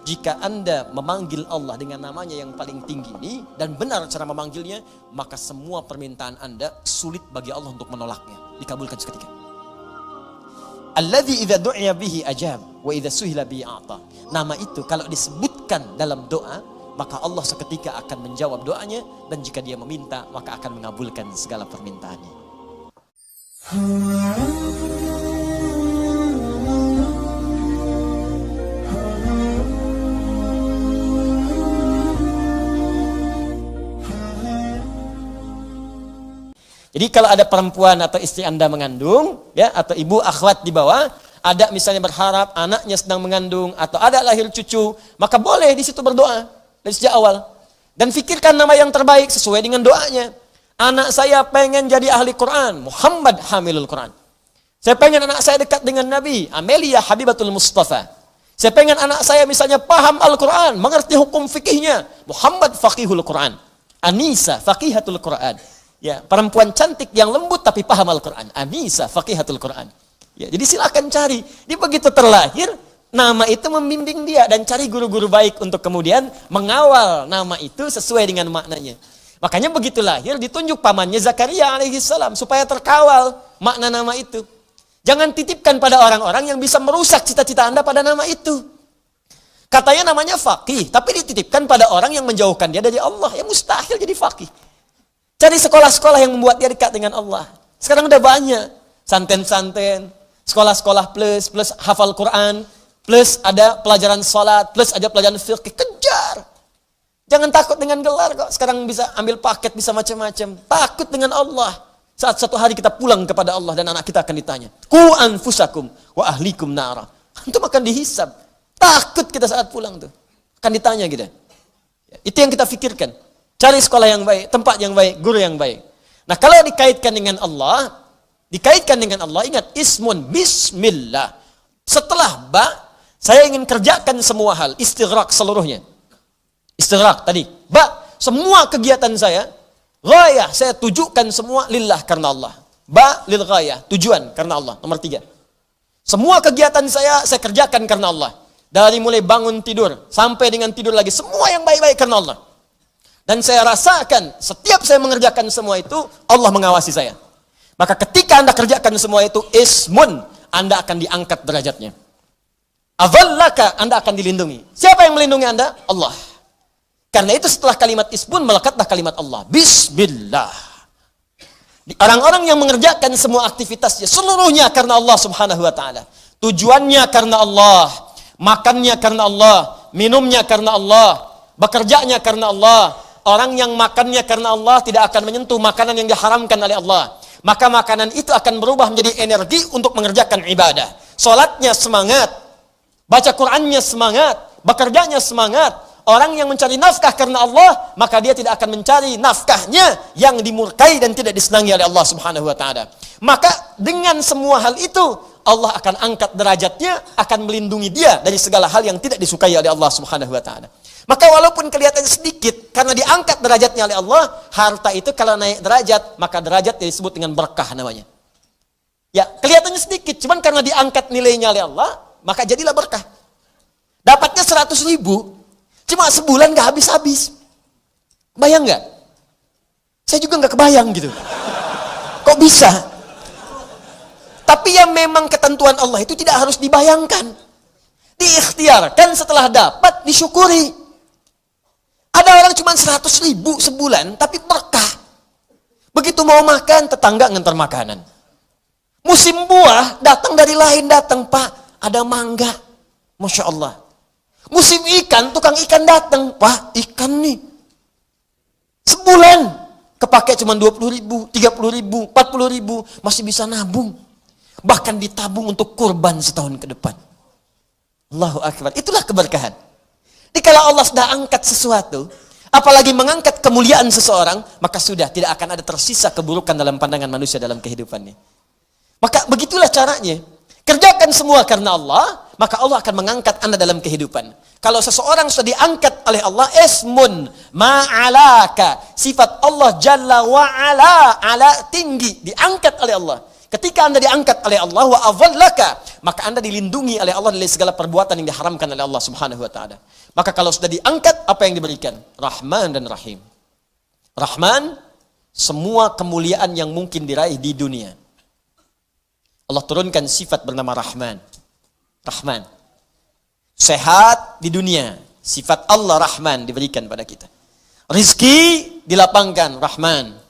jika Anda memanggil Allah dengan namanya yang paling tinggi ini dan benar cara memanggilnya, maka semua permintaan Anda sulit bagi Allah untuk menolaknya, dikabulkan seketika. Alladzi idza du'iya bihi ajab wa idza suhila bihi a'ta. Nama itu kalau disebutkan dalam doa, maka Allah seketika akan menjawab doanya, dan jika dia meminta, maka akan mengabulkan segala permintaannya. Jadi kalau ada perempuan atau istri Anda mengandung, ya, atau ibu akhwat di bawah, ada misalnya berharap anaknya sedang mengandung atau ada lahir cucu, maka boleh di situ berdoa dari sejak awal. Dan fikirkan nama yang terbaik sesuai dengan doanya. Anak saya pengen jadi ahli Quran, Muhammad Hamilul Quran. Saya pengen anak saya dekat dengan Nabi, Amelia Habibatul Mustafa. Saya pengen anak saya misalnya paham Al-Quran, mengerti hukum fikihnya, Muhammad Faqihul Quran. Anisa Faqihatul Quran. Ya, perempuan cantik yang lembut tapi paham Al-Quran. Anisa Faqihatul Quran. Ya, jadi silakan cari. Dia begitu terlahir, nama itu membimbing dia, dan cari guru-guru baik untuk kemudian mengawal nama itu sesuai dengan maknanya. Makanya begitu lahir ditunjuk pamannya Zakaria alaihissalam supaya terkawal makna nama itu. Jangan titipkan pada orang-orang yang bisa merusak cita-cita Anda pada nama itu. Katanya namanya faqih, tapi dititipkan pada orang yang menjauhkan dia dari Allah. Ya mustahil jadi faqih. Cari sekolah-sekolah yang membuat dia dekat dengan Allah. Sekarang udah banyak. Santen-santen, sekolah-sekolah plus hafal Quran, plus ada pelajaran salat, plus ada pelajaran fikih. Kejar. Jangan takut dengan gelar kok. Sekarang bisa ambil paket, bisa macam-macam. Takut dengan Allah. Saat suatu hari kita pulang kepada Allah dan anak kita akan ditanya, Qu anfusakum wa ahlikum nara. Antum akan dihisab. Takut kita saat pulang tuh. Akan ditanya gitu. Itu yang kita fikirkan. Cari sekolah yang baik, tempat yang baik, guru yang baik. Nah, kalau dikaitkan dengan Allah, ingat ismun bismillah. Setelah ba, saya ingin kerjakan semua hal, istighraq seluruhnya. Istighraq tadi, ba, semua kegiatan saya, ghayah, saya tujukan semua lillah karena Allah. Ba lil ghayah, tujuan karena Allah. Nomor 3. Semua kegiatan saya kerjakan karena Allah. Dari mulai bangun tidur sampai dengan tidur lagi, semua yang baik-baik karena Allah. Dan saya rasakan setiap saya mengerjakan semua itu, Allah mengawasi saya. Maka ketika Anda kerjakan semua itu, ismun, Anda akan diangkat derajatnya. Adhallaka, Anda akan dilindungi. Siapa yang melindungi Anda? Allah. Karena itu setelah kalimat ismun, melekatlah kalimat Allah. Bismillah. Orang-orang yang mengerjakan semua aktivitasnya, seluruhnya karena Allah subhanahu wa ta'ala. Tujuannya karena Allah. Makannya karena Allah. Minumnya karena Allah. Bekerjanya karena Allah. Orang yang makannya karena Allah tidak akan menyentuh makanan yang diharamkan oleh Allah. Maka makanan itu akan berubah menjadi energi untuk mengerjakan ibadah. Salatnya semangat, baca Qur'annya semangat, bekerjanya semangat. Orang yang mencari nafkah karena Allah, maka dia tidak akan mencari nafkahnya yang dimurkai dan tidak disenangi oleh Allah Subhanahu wa taala. Maka dengan semua hal itu, Allah akan angkat derajatnya, akan melindungi dia dari segala hal yang tidak disukai oleh Allah Subhanahu wa taala. Maka walaupun kelihatan sedikit, karena diangkat derajatnya oleh Allah, harta itu kalau naik derajat, maka derajat disebut dengan berkah namanya. Ya, kelihatannya sedikit, cuman karena diangkat nilainya oleh Allah, maka jadilah berkah. Dapatnya 100.000, cuma sebulan gak habis-habis. Bayang gak? Saya juga gak kebayang gitu. Kok bisa? Tapi yang memang ketentuan Allah itu tidak harus dibayangkan. Diikhtiarkan, setelah dapat, disyukuri. Ada orang cuma 100.000 sebulan, tapi berkah. Begitu mau makan, tetangga ngantar makanan. Musim buah, datang dari lain, datang, Pak, ada mangga. Masya Allah. Musim ikan, tukang ikan datang, Pak, ikan nih. Sebulan, kepake cuma 20.000, 30.000, 40.000, masih bisa nabung. Bahkan ditabung untuk kurban setahun ke depan. Allahu Akbar. Itulah keberkahan. Jadi kalau Allah sudah angkat sesuatu, apalagi mengangkat kemuliaan seseorang, maka sudah tidak akan ada tersisa keburukan dalam pandangan manusia dalam kehidupannya. Maka begitulah caranya. Kerjakan semua karena Allah, maka Allah akan mengangkat Anda dalam kehidupan. Kalau seseorang sudah diangkat oleh Allah, ismun ma'alaka, sifat Allah jalla wa'ala, ala tinggi, diangkat oleh Allah. Ketika Anda diangkat oleh Allah, wa adhallaka, maka Anda dilindungi oleh Allah dari segala perbuatan yang diharamkan oleh Allah Subhanahu wa taala. Maka kalau sudah diangkat, apa yang diberikan? Rahman dan Rahim. Rahman, semua kemuliaan yang mungkin diraih di dunia. Allah turunkan sifat bernama Rahman. Rahman. Sehat di dunia. Sifat Allah Rahman diberikan pada kita. Rizki dilapangkan, Rahman.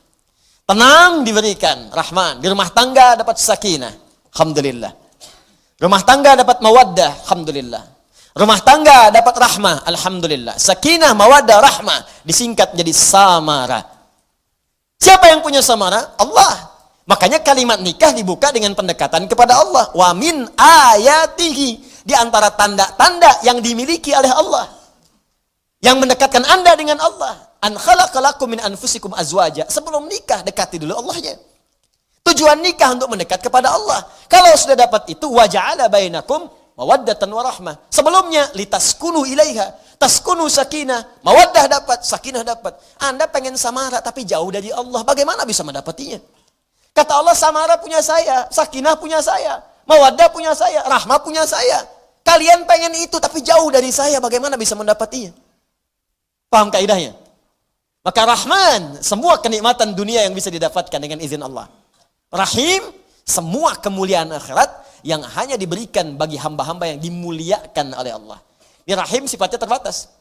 Tenang diberikan, Rahman. Di rumah tangga dapat sakinah, Alhamdulillah. Rumah tangga dapat mawaddah, Alhamdulillah. Rumah tangga dapat rahmah, Alhamdulillah. Sakinah, mawaddah, rahmah disingkat jadi samara. Siapa yang punya samara? Allah. Makanya kalimat nikah dibuka dengan pendekatan kepada Allah. Wa min ayatihi. Di antara tanda-tanda yang dimiliki oleh Allah. Yang mendekatkan Anda dengan Allah. An khalaqalakum min anfusikum azwaja. Sebelum nikah, dekati dulu Allahnya. Tujuan nikah untuk mendekat kepada Allah. Kalau sudah dapat itu, wa ja'ala bainakum mawaddatan wa rahmah. Sebelumnya, litaskunu ilaiha. Taskunu sakinah. Mawaddah dapat, sakinah dapat. Anda pengen samara tapi jauh dari Allah. Bagaimana bisa mendapatinya? Kata Allah, samara punya saya. Sakinah punya saya. Mawaddah punya saya. Rahmah punya saya. Kalian pengen itu tapi jauh dari saya. Bagaimana bisa mendapatinya? Paham kaidahnya? Maka Rahman, semua kenikmatan dunia yang bisa didapatkan dengan izin Allah. Rahim, semua kemuliaan akhirat yang hanya diberikan bagi hamba-hamba yang dimuliakan oleh Allah. Di Rahim sifatnya terbatas.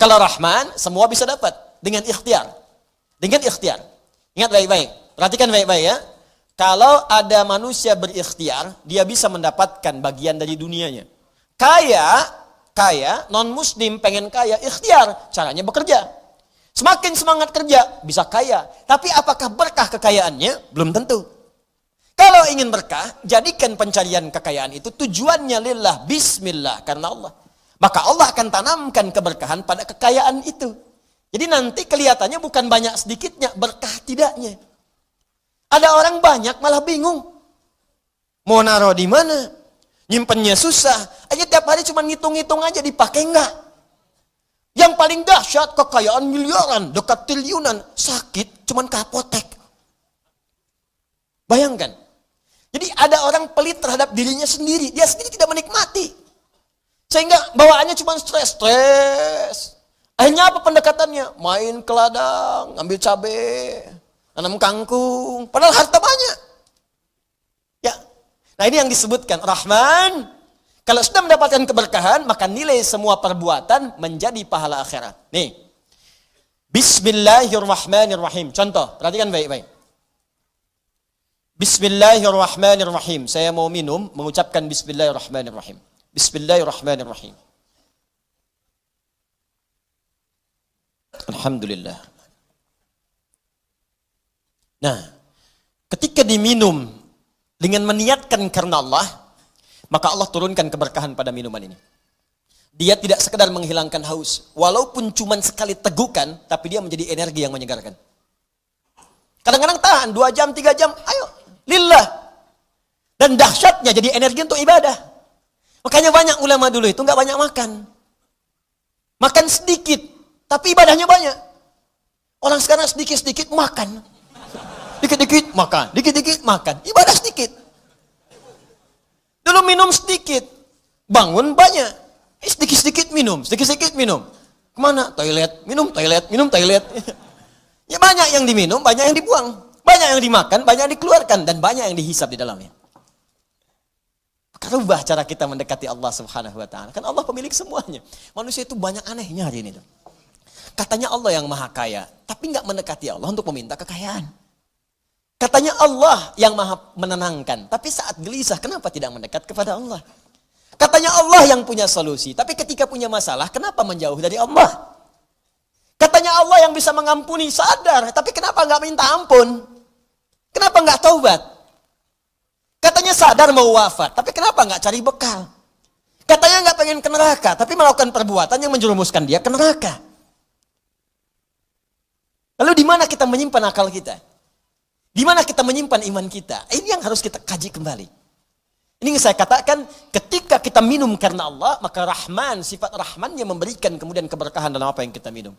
Kalau Rahman, semua bisa dapat dengan ikhtiar. Dengan ikhtiar. Ingat baik-baik, perhatikan baik-baik ya. Kalau ada manusia berikhtiar, dia bisa mendapatkan bagian dari dunianya. Kaya, non-muslim pengen kaya, ikhtiar, caranya bekerja. Semakin semangat kerja, bisa kaya. Tapi apakah berkah kekayaannya? Belum tentu. Kalau ingin berkah, jadikan pencarian kekayaan itu tujuannya lillah, bismillah, karena Allah. Maka Allah akan tanamkan keberkahan pada kekayaan itu. Jadi nanti kelihatannya bukan banyak sedikitnya, berkah tidaknya. Ada orang banyak malah bingung. Mau naruh di mana? Nyimpennya susah. Aja tiap hari cuma ngitung-ngitung aja, dipakai enggak? Yang paling dahsyat kekayaan miliaran, dekat triliunan, sakit cuman ke apotek. Bayangkan. Jadi ada orang pelit terhadap dirinya sendiri, dia sendiri tidak menikmati. Sehingga bawaannya cuma stres. Akhirnya apa pendekatannya? Main ke ladang, ngambil cabai, tanam kangkung, padahal harta banyak. Ya. Nah, ini yang disebutkan Rahman. Kalau sudah mendapatkan keberkahan, maka nilai semua perbuatan menjadi pahala akhirat. Nih. Bismillahirrahmanirrahim. Contoh, perhatikan baik-baik. Bismillahirrahmanirrahim. Saya mau minum, mengucapkan Bismillahirrahmanirrahim. Bismillahirrahmanirrahim. Alhamdulillah. Nah, ketika diminum dengan meniatkan karena Allah, maka Allah turunkan keberkahan pada minuman ini. Dia tidak sekedar menghilangkan haus. Walaupun cuma sekali tegukan, tapi dia menjadi energi yang menyegarkan. Kadang-kadang tahan 2 jam, 3 jam, ayo, lillah. Dan dahsyatnya jadi energi untuk ibadah. Makanya banyak ulama dulu itu nggak banyak makan. Makan sedikit, tapi ibadahnya banyak. Orang sekarang sedikit-sedikit makan. Dikit-dikit makan, dikit-dikit makan. Ibadah sedikit. Dulu minum sedikit, bangun banyak. Sedikit-sedikit minum, sedikit-sedikit minum. Kemana? Toilet, minum toilet, minum toilet. Ya banyak yang diminum, banyak yang dibuang. Banyak yang dimakan, banyak yang dikeluarkan. Dan banyak yang dihisap di dalamnya. Maka rubah cara kita mendekati Allah Subhanahu wa ta'ala. Kan Allah pemilik semuanya. Manusia itu banyak anehnya hari ini. Katanya Allah yang maha kaya, tapi nggak mendekati Allah untuk meminta kekayaan. Katanya Allah yang maha menenangkan. Tapi saat gelisah, kenapa tidak mendekat kepada Allah? Katanya Allah yang punya solusi. Tapi ketika punya masalah, kenapa menjauh dari Allah? Katanya Allah yang bisa mengampuni, sadar. Tapi kenapa nggak minta ampun? Kenapa nggak taubat? Katanya sadar mau wafat. Tapi kenapa nggak cari bekal? Katanya nggak pengen ke neraka. Tapi melakukan perbuatan yang menjerumuskan dia ke neraka. Lalu di mana kita menyimpan akal kita? Di mana kita menyimpan iman kita? Ini yang harus kita kaji kembali. Ini yang saya katakan, ketika kita minum karena Allah, maka Rahman, sifat Rahman yang memberikan kemudian keberkahan dalam apa yang kita minum.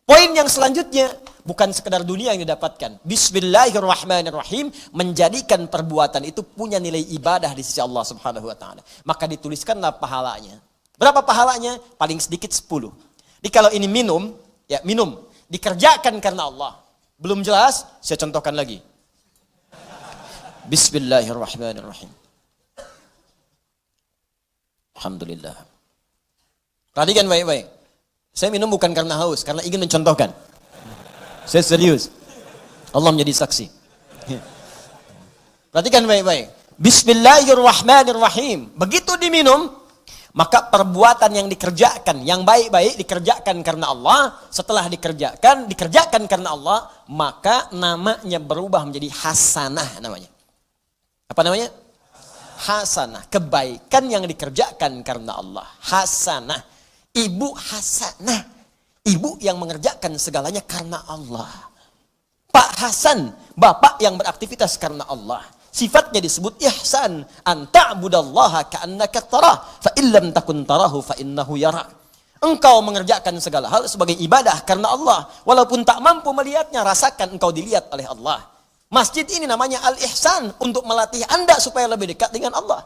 Poin yang selanjutnya, bukan sekedar dunia yang didapatkan. Bismillahirrahmanirrahim, menjadikan perbuatan itu punya nilai ibadah di sisi Allah Subhanahu wa taala. Maka dituliskanlah pahalanya. Berapa pahalanya? Paling sedikit 10. Jadi kalau ini minum, ya minum, dikerjakan karena Allah. Belum jelas, saya contohkan lagi. Bismillahirrahmanirrahim. Alhamdulillah. Perhatikan baik-baik. Saya minum bukan karena haus, karena ingin mencontohkan. Saya serius. Allah menjadi saksi. Perhatikan baik-baik. Bismillahirrahmanirrahim. Begitu diminum, maka perbuatan yang dikerjakan, yang baik-baik dikerjakan karena Allah. Setelah dikerjakan karena Allah, maka namanya berubah menjadi hasanah namanya. Apa namanya? Hasanah. Kebaikan yang dikerjakan karena Allah. Hasanah. Ibu hasanah. Ibu yang mengerjakan segalanya karena Allah. Pak Hasan, bapak yang beraktivitas karena Allah. Sifatnya disebut ihsan. An ta'budallaha ka'annaka tarah, fa illam takun tarahu fa innahu yarak. Engkau mengerjakan segala hal sebagai ibadah karena Allah. Walaupun tak mampu melihatnya, rasakan engkau dilihat oleh Allah. Masjid ini namanya Al-Ihsan, untuk melatih Anda supaya lebih dekat dengan Allah.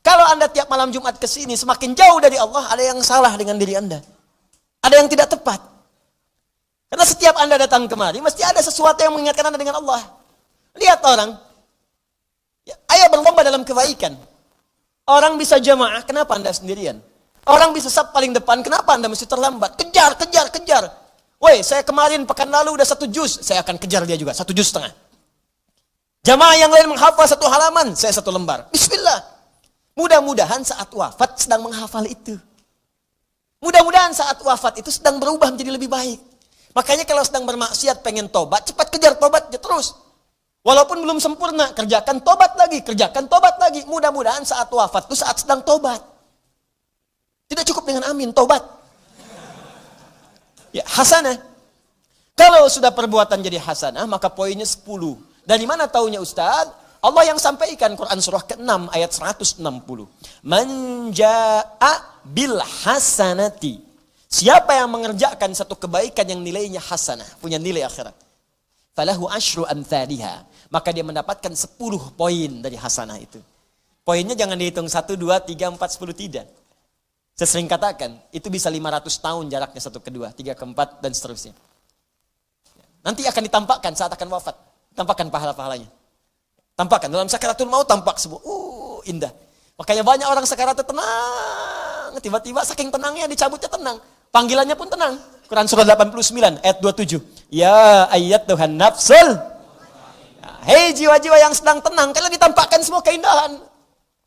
Kalau Anda tiap malam Jumat ke sini semakin jauh dari Allah, ada yang salah dengan diri Anda. Ada yang tidak tepat. Karena setiap Anda datang kemari, mesti ada sesuatu yang mengingatkan Anda dengan Allah. Lihat orang. Ya, ayo berlomba dalam kebaikan. Orang bisa jamaah, kenapa Anda sendirian? Orang bisa saf paling depan, kenapa Anda mesti terlambat? Kejar, kejar, kejar. Woi, saya kemarin pekan lalu udah 1 juz, saya akan kejar dia juga, 1 juz setengah. Jamaah yang lain menghafal 1 halaman, saya 1 lembar. Bismillah. Mudah-mudahan saat wafat sedang menghafal itu. Mudah-mudahan saat wafat itu sedang berubah menjadi lebih baik. Makanya kalau sedang bermaksiat pengen tobat, cepat kejar tobatnya terus. Walaupun belum sempurna, kerjakan tobat lagi, kerjakan tobat lagi. Mudah-mudahan saat wafat itu saat sedang tobat. Tidak cukup dengan amin, tobat. Ya, hasanah. Kalau sudah perbuatan jadi hasanah, maka poinnya 10. Dari mana taunya Ustaz? Allah yang sampaikan, Quran surah ke-6 ayat 160. Man jaa'a bil hasanati. Siapa yang mengerjakan satu kebaikan yang nilainya hasanah, punya nilai akhirat. Falahu asyru amthaliha. Maka dia mendapatkan 10 poin dari hasanah itu. Poinnya jangan dihitung 1, 2, 3, 4, 10, tidak. Saya sering katakan, itu bisa 500 tahun jaraknya satu ke 2, 3 ke 4, dan seterusnya. Nanti akan ditampakkan saat akan wafat. Tampakkan pahala-pahalanya. Tampakkan dalam sakaratul maut, tampak semua. Indah. Makanya banyak orang sakaratul tenang. Tiba-tiba saking tenangnya dicabutnya tenang. Panggilannya pun tenang. Quran surah 89 ayat 27. Ya ayyatuhan nafsul. Hei jiwa-jiwa yang sedang tenang. Kalau ditampakkan semua keindahan.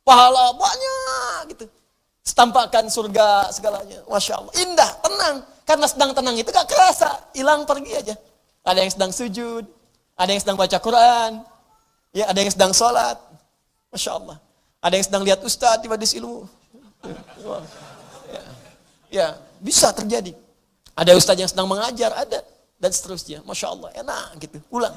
Pahala banyak gitu. Tampakkan surga segalanya. Masya Allah. Indah, tenang. Karena sedang tenang itu gak kerasa. Hilang pergi aja. Ada yang sedang sujud. Ada yang sedang baca Quran, ya, ada yang sedang sholat, Masya Allah. Ada yang sedang lihat ustadz di majelis ilmu, ya, bisa terjadi. Ada ustadz yang sedang mengajar, ada, dan seterusnya. Masya Allah, enak gitu. Ulang.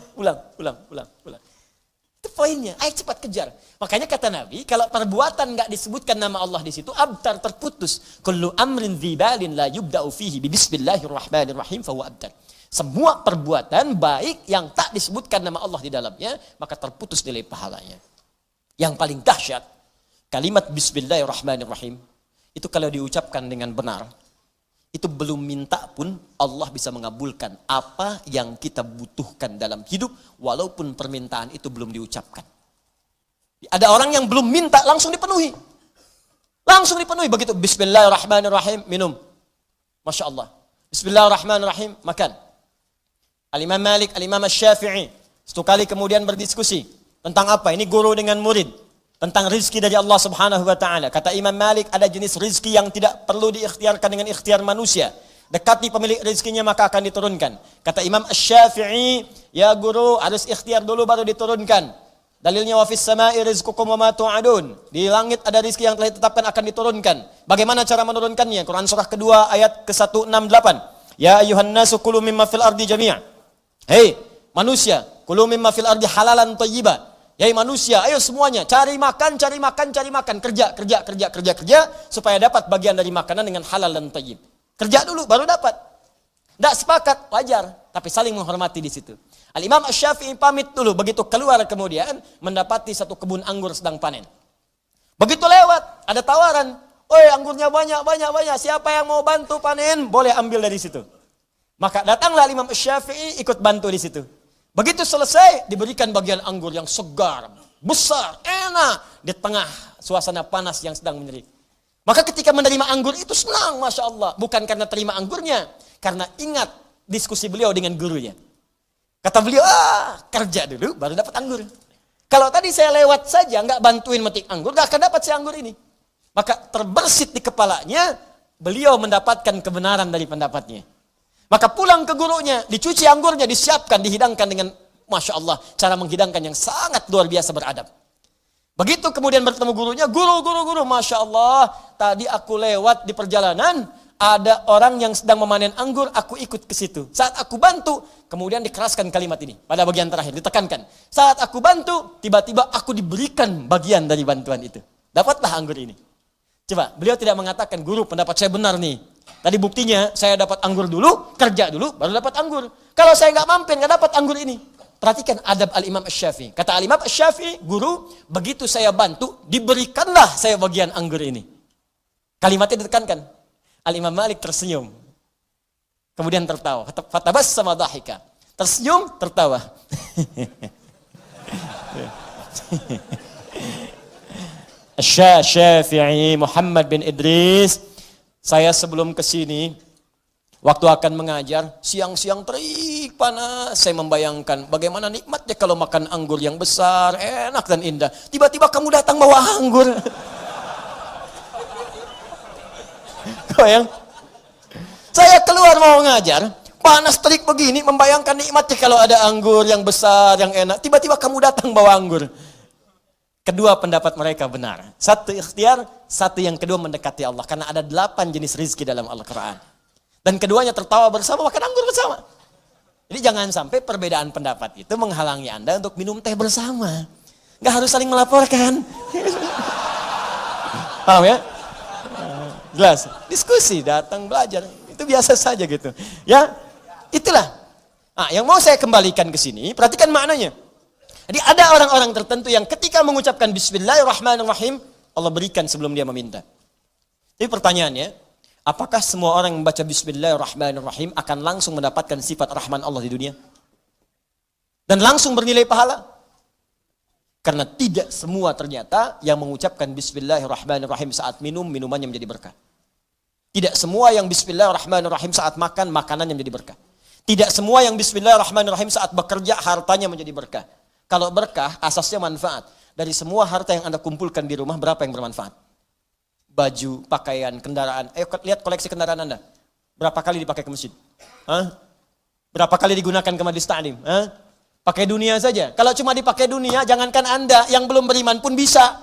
Itu poinnya. Ayo cepat kejar. Makanya kata Nabi, kalau perbuatan nggak disebutkan nama Allah di situ, abtar, terputus. Kullu amrin dzibalin la yubda'u fihi bi bismillahirrahmanirrahim fahuwa abtar. Semua perbuatan baik yang tak disebutkan nama Allah di dalamnya, maka terputus nilai pahalanya. Yang paling dahsyat, kalimat bismillahirrahmanirrahim, itu kalau diucapkan dengan benar, itu belum minta pun Allah bisa mengabulkan apa yang kita butuhkan dalam hidup, walaupun permintaan itu belum diucapkan. Ada orang yang belum minta, langsung dipenuhi. Langsung dipenuhi, begitu bismillahirrahmanirrahim, minum. Masya Allah. Bismillahirrahmanirrahim, makan. Al-Imam Malik, Al-Imam Syafi'i, satu kali kemudian berdiskusi tentang apa? Ini guru dengan murid, tentang rizki dari Allah Subhanahu wa taala. Kata Imam Malik, ada jenis rizki yang tidak perlu diikhtiarkan dengan ikhtiar manusia. Dekati pemilik rizkinya maka akan diturunkan. Kata Imam Syafi'i, ya guru harus ikhtiar dulu baru diturunkan. Dalilnya wa fis sama'i rizqukum wa ma tu'adun. Di langit ada rizki yang telah ditetapkan akan diturunkan. Bagaimana cara menurunkannya? Quran surah kedua ayat ke-168. Ya ayuhan nasu kulu mimma fil ardi jami'. Hei manusia, kulu mimma fil ardi halalan thayyiba. Hei manusia, ayo semuanya cari makan, kerja supaya dapat bagian dari makanan dengan halal dan thayyib. Kerja dulu baru dapat. Tidak sepakat, wajar. Tapi saling menghormati di situ. Al-Imam Asy-Syafi'i pamit dulu. Begitu keluar kemudian mendapati satu kebun anggur sedang panen. Begitu lewat, ada tawaran. Oi, anggurnya banyak. Siapa yang mau bantu panen, boleh ambil dari situ. Maka datanglah Imam Asy-Syafi'i ikut bantu di situ. Begitu selesai, diberikan bagian anggur yang segar, besar, enak. Di tengah suasana panas yang sedang menyerik. Maka ketika menerima anggur itu senang, Masya Allah. Bukan karena terima anggurnya, karena ingat diskusi beliau dengan gurunya. Kata beliau, kerja dulu baru dapat anggur. Kalau tadi saya lewat saja, nggak bantuin metik anggur, nggak akan dapat si anggur ini. Maka terbersit di kepalanya, beliau mendapatkan kebenaran dari pendapatnya. Maka pulang ke gurunya, dicuci anggurnya, disiapkan, dihidangkan dengan Masya Allah, cara menghidangkan yang sangat luar biasa beradab. Begitu kemudian bertemu gurunya, guru, Masya Allah, tadi aku lewat di perjalanan, ada orang yang sedang memanen anggur, aku ikut ke situ. Saat aku bantu, kemudian dikeraskan kalimat ini, pada bagian terakhir, ditekankan. Saat aku bantu, tiba-tiba aku diberikan bagian dari bantuan itu. Dapatlah anggur ini. Coba, beliau tidak mengatakan, guru pendapat saya benar nih. Tadi buktinya saya dapat anggur dulu, kerja dulu, baru dapat anggur. Kalau saya nggak mampir, nggak dapat anggur ini. Perhatikan adab Al-Imam Asy-Syafi'i. Kata Al-Imam Asy-Syafi'i, guru, begitu saya bantu, diberikanlah saya bagian anggur ini. Kalimatnya ditekankan. Al-Imam Malik tersenyum. Kemudian tertawa. Fatabassama dhahika. Tersenyum, tertawa. Asy-Syafi'i Muhammad bin Idris. Saya sebelum ke sini, waktu akan mengajar, siang-siang terik panas, saya membayangkan bagaimana nikmatnya kalau makan anggur yang besar, enak dan indah. Tiba-tiba kamu datang bawa anggur. Bayang? Saya keluar mau ngajar, panas terik begini, membayangkan nikmatnya kalau ada anggur yang besar, yang enak. Tiba-tiba kamu datang bawa anggur. Kedua pendapat mereka benar. Satu ikhtiar, satu yang kedua mendekati Allah. Karena ada 8 jenis rizki dalam Al-Quran. Dan keduanya tertawa bersama, makan anggur bersama. Jadi jangan sampai perbedaan pendapat itu menghalangi Anda untuk minum teh bersama. Gak harus saling melaporkan. Paham ya? Jelas. Diskusi, datang belajar. Itu biasa saja gitu. Ya, itulah. Nah, yang mau saya kembalikan ke sini, perhatikan maknanya. Jadi ada orang-orang tertentu yang ketika mengucapkan Bismillahirrahmanirrahim, Allah berikan sebelum dia meminta. Jadi pertanyaannya, apakah semua orang yang membaca Bismillahirrahmanirrahim akan langsung mendapatkan sifat Rahman Allah di dunia? Dan langsung bernilai pahala? Karena tidak semua ternyata yang mengucapkan Bismillahirrahmanirrahim saat minum, minumannya menjadi berkah. Tidak semua yang Bismillahirrahmanirrahim saat makan, makanannya menjadi berkah. Tidak semua yang Bismillahirrahmanirrahim saat bekerja, hartanya menjadi berkah. Kalau berkah, asasnya manfaat. Dari semua harta yang Anda kumpulkan di rumah, berapa yang bermanfaat? Baju, pakaian, kendaraan. Ayo lihat koleksi kendaraan Anda. Berapa kali dipakai ke masjid? Berapa kali digunakan ke majelis ta'lim? Pakai dunia saja. Kalau cuma dipakai dunia, jangankan Anda yang belum beriman pun bisa.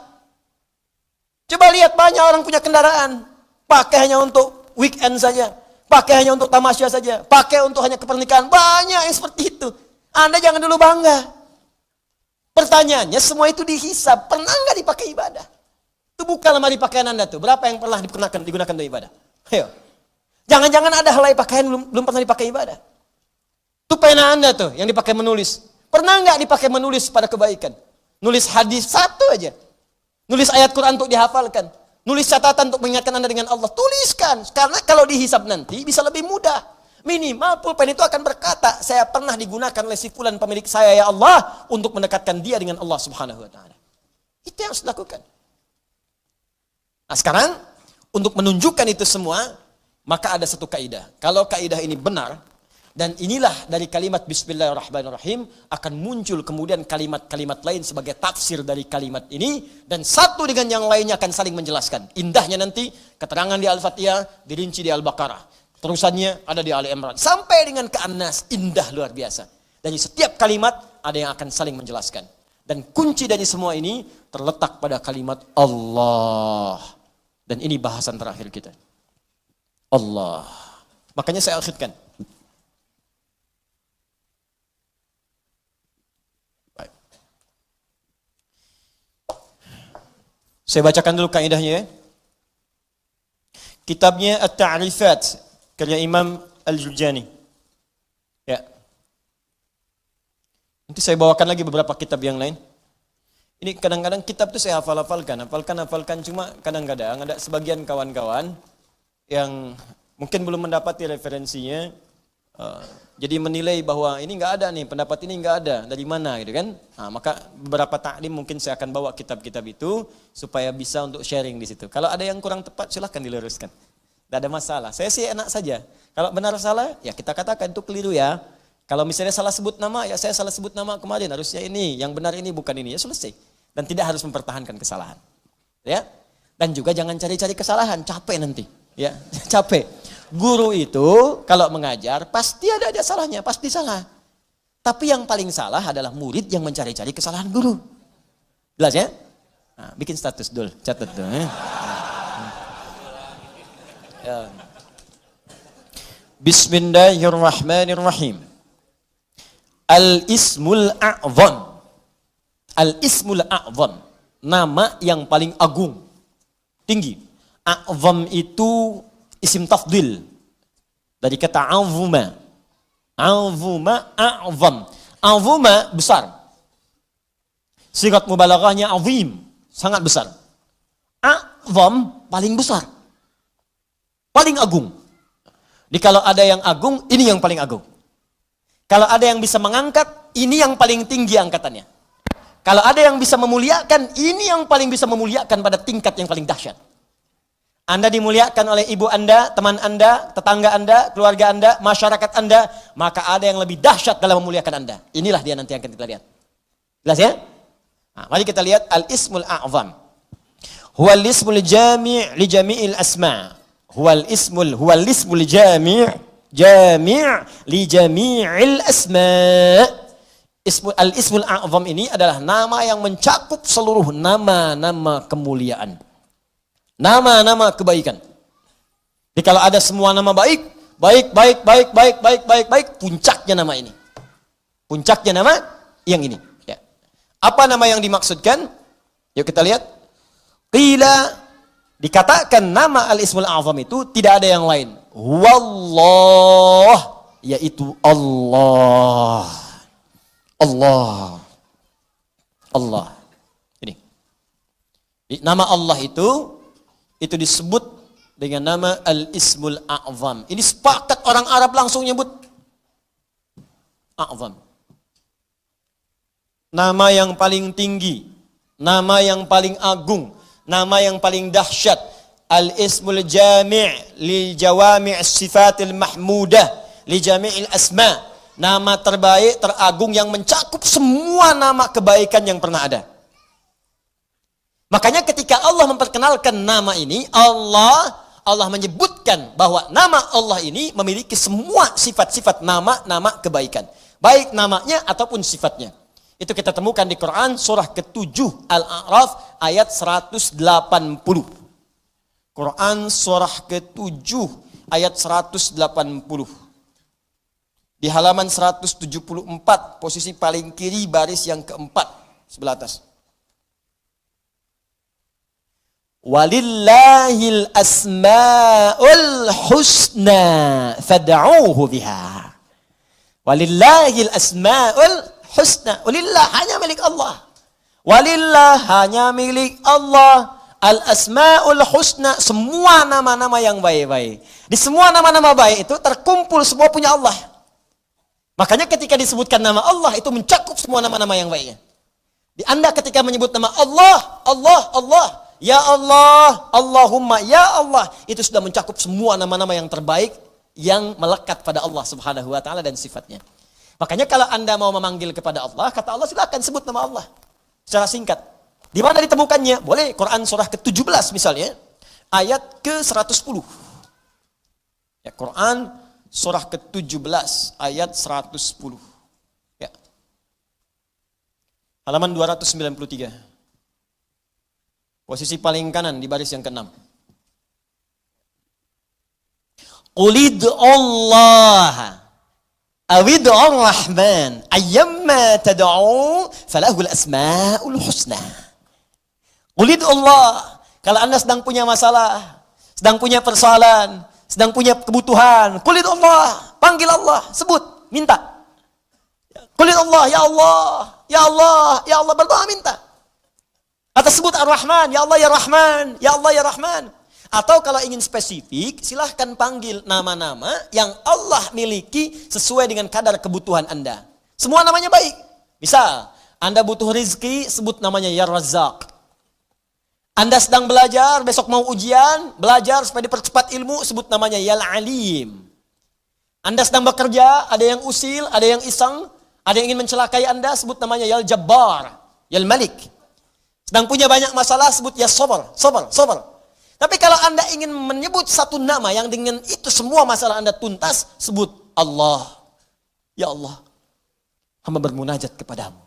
Coba lihat banyak orang punya kendaraan. Pakai hanya untuk weekend saja. Pakai hanya untuk tamasya saja. Pakai untuk hanya kepernikahan. Banyak yang seperti itu. Anda jangan dulu bangga. Pertanyaannya, semua itu dihisab. Pernah nggak dipakai ibadah? Itu buka lemari pakaian Anda tuh. Berapa yang pernah digunakan untuk ibadah? Ayo. Jangan-jangan ada helai pakaian belum pernah dipakai ibadah. Itu pena Anda tuh yang dipakai menulis. Pernah nggak dipakai menulis pada kebaikan? Nulis hadis satu aja. Nulis ayat Quran untuk dihafalkan. Nulis catatan untuk mengingatkan Anda dengan Allah. Tuliskan. Karena kalau dihisab nanti bisa lebih mudah. Minimal pulpen itu akan berkata, saya pernah digunakan oleh si fulan pemilik saya ya Allah untuk mendekatkan dia dengan Allah Subhanahu wa taala. Itu yang harus dilakukan. Nah, sekarang untuk menunjukkan itu semua, maka ada satu kaidah. Kalau kaidah ini benar dan inilah dari kalimat Bismillahirrahmanirrahim akan muncul kemudian kalimat-kalimat lain sebagai tafsir dari kalimat ini dan satu dengan yang lainnya akan saling menjelaskan. Indahnya nanti keterangan di Al-Fatihah dirinci di Al-Baqarah. Terusannya ada di Ali Imran. Sampai dengan ke An-Nas. Indah luar biasa. Dari setiap kalimat ada yang akan saling menjelaskan. Dan kunci dari semua ini terletak pada kalimat Allah. Dan ini bahasan terakhir kita. Allah. Makanya saya akhirkan. Baik. Saya bacakan dulu kaidahnya ya. Kitabnya At-Ta'rifat karya Imam Al-Jurjani. Ya. Nanti saya bawakan lagi beberapa kitab yang lain. Ini kadang-kadang kitab itu saya hafalkan, cuma kadang-kadang ada sebagian kawan-kawan yang mungkin belum mendapati referensinya, jadi menilai bahwa ini nggak ada nih, pendapat ini nggak ada, dari mana gitu kan? Nah, maka beberapa taklim mungkin saya akan bawa kitab-kitab itu supaya bisa untuk sharing di situ. Kalau ada yang kurang tepat silahkan diluruskan, tidak ada masalah. Saya sih enak saja. Kalau benar salah ya kita katakan itu keliru ya. Kalau misalnya salah sebut nama ya saya salah sebut nama kemarin, harusnya ini, yang benar ini bukan ini, ya selesai. Dan tidak harus mempertahankan kesalahan. Ya. Dan juga jangan cari-cari kesalahan, capek nanti. Ya, capek. Guru itu kalau mengajar pasti ada salahnya, pasti salah. Tapi yang paling salah adalah murid yang mencari-cari kesalahan guru. Jelas ya? Nah, bikin status dulu, catat dulu. Ya. Bismillahirrahmanirrahim. Al-ismul a'zam. Al-ismul a'zam, nama yang paling agung, tinggi. A'zam itu isim tafdil dari kata azuma. Azuma, a'zam. Azuma besar. Sigat mubalaghahnya azim, sangat besar. A'zam paling besar, paling agung. Jadi kalau ada yang agung, ini yang paling agung. Kalau ada yang bisa mengangkat, ini yang paling tinggi angkatannya. Kalau ada yang bisa memuliakan, ini yang paling bisa memuliakan pada tingkat yang paling dahsyat. Anda dimuliakan oleh ibu Anda, teman Anda, tetangga Anda, keluarga Anda, masyarakat Anda, maka ada yang lebih dahsyat dalam memuliakan Anda. Inilah dia nanti yang akan kita lihat. Jelas ya? Nah, mari kita lihat al-ismul a'zam. Huwal ismul jami' li jami'il asma'. Huwal ismul jami' li jami'il asma'. Al-ismul a'zam ini adalah nama yang mencakup seluruh nama-nama kemuliaan. Nama-nama kebaikan. Jadi kalau ada semua nama baik, puncaknya nama ini. Puncaknya nama yang ini. Ya. Apa nama yang dimaksudkan? Yuk kita lihat. Qila, dikatakan nama al-ismul a'zam itu tidak ada yang lain. Wallah, yaitu Allah. Allah. Ini. Nama Allah itu disebut dengan nama al-ismul a'zam. Ini sepakat orang Arab langsung nyebut a'zam. Nama yang paling tinggi, nama yang paling agung, nama yang paling dahsyat. Al-ismul jami' li jawami' sifatil mahmudah li jami'il asma'. Nama terbaik, teragung yang mencakup semua nama kebaikan yang pernah ada. Makanya ketika Allah memperkenalkan nama ini, Allah menyebutkan bahwa nama Allah ini memiliki semua sifat-sifat nama-nama kebaikan. Baik namanya ataupun sifatnya. Itu kita temukan di Quran surah ke-7 Al-A'raf ayat 180. Quran surah ke-7 ayat 180. Di halaman 174, posisi paling kiri baris yang keempat, sebelah atas. Walillahil asma'ul husna fad'uuhu biha. Walillahil asma'ul husna. Walillah hanya milik Allah. Walillah hanya milik Allah. Al-asma'ul husna, semua nama-nama yang baik-baik. Di semua nama-nama baik itu terkumpul semua punya Allah. Makanya ketika disebutkan nama Allah itu mencakup semua nama-nama yang baiknya. Di Anda ketika menyebut nama Allah, ya Allah, Allahumma, ya Allah, itu sudah mencakup semua nama-nama yang terbaik yang melekat pada Allah Subhanahu wa taala dan sifatnya. Makanya kalau Anda mau memanggil kepada Allah, kata Allah silakan sebut nama Allah secara singkat. Di mana ditemukannya? Boleh Quran surah ke-17 misalnya, ayat ke-110. Ya, Quran surah ke-17 ayat 110. Ya. Halaman 293. Posisi paling kanan di baris yang ke-6. Qulid Allah awid ar-Rahman ayyamma tad'u falahul asmaul husna. Qulid Allah, kalau Anda sedang punya masalah, sedang punya persoalan, sedang punya kebutuhan, qulid Allah, panggil Allah, sebut. minta. Qul Allah, ya Allah, ya Allah, ya Allah, berdoa minta. Atau sebut Ar-Rahman, ya Allah ya Rahman, ya Allah ya Rahman. Atau kalau ingin spesifik, silahkan panggil nama-nama yang Allah miliki sesuai dengan kadar kebutuhan Anda. Semua namanya baik. Misal, Anda butuh rizki, sebut namanya ya Razzaq. Anda sedang belajar, besok mau ujian, belajar supaya dipercepat ilmu, sebut namanya ya Alim. Anda sedang bekerja, ada yang usil, ada yang iseng, ada yang ingin mencelakai Anda, sebut namanya ya Jabbar, ya Malik. Sedang punya banyak masalah, sebut ya Sabar, Sabar, Sabar. Tapi kalau Anda ingin menyebut satu nama yang dengan itu semua masalah Anda tuntas, sebut Allah. Ya Allah, hamba bermunajat kepadamu.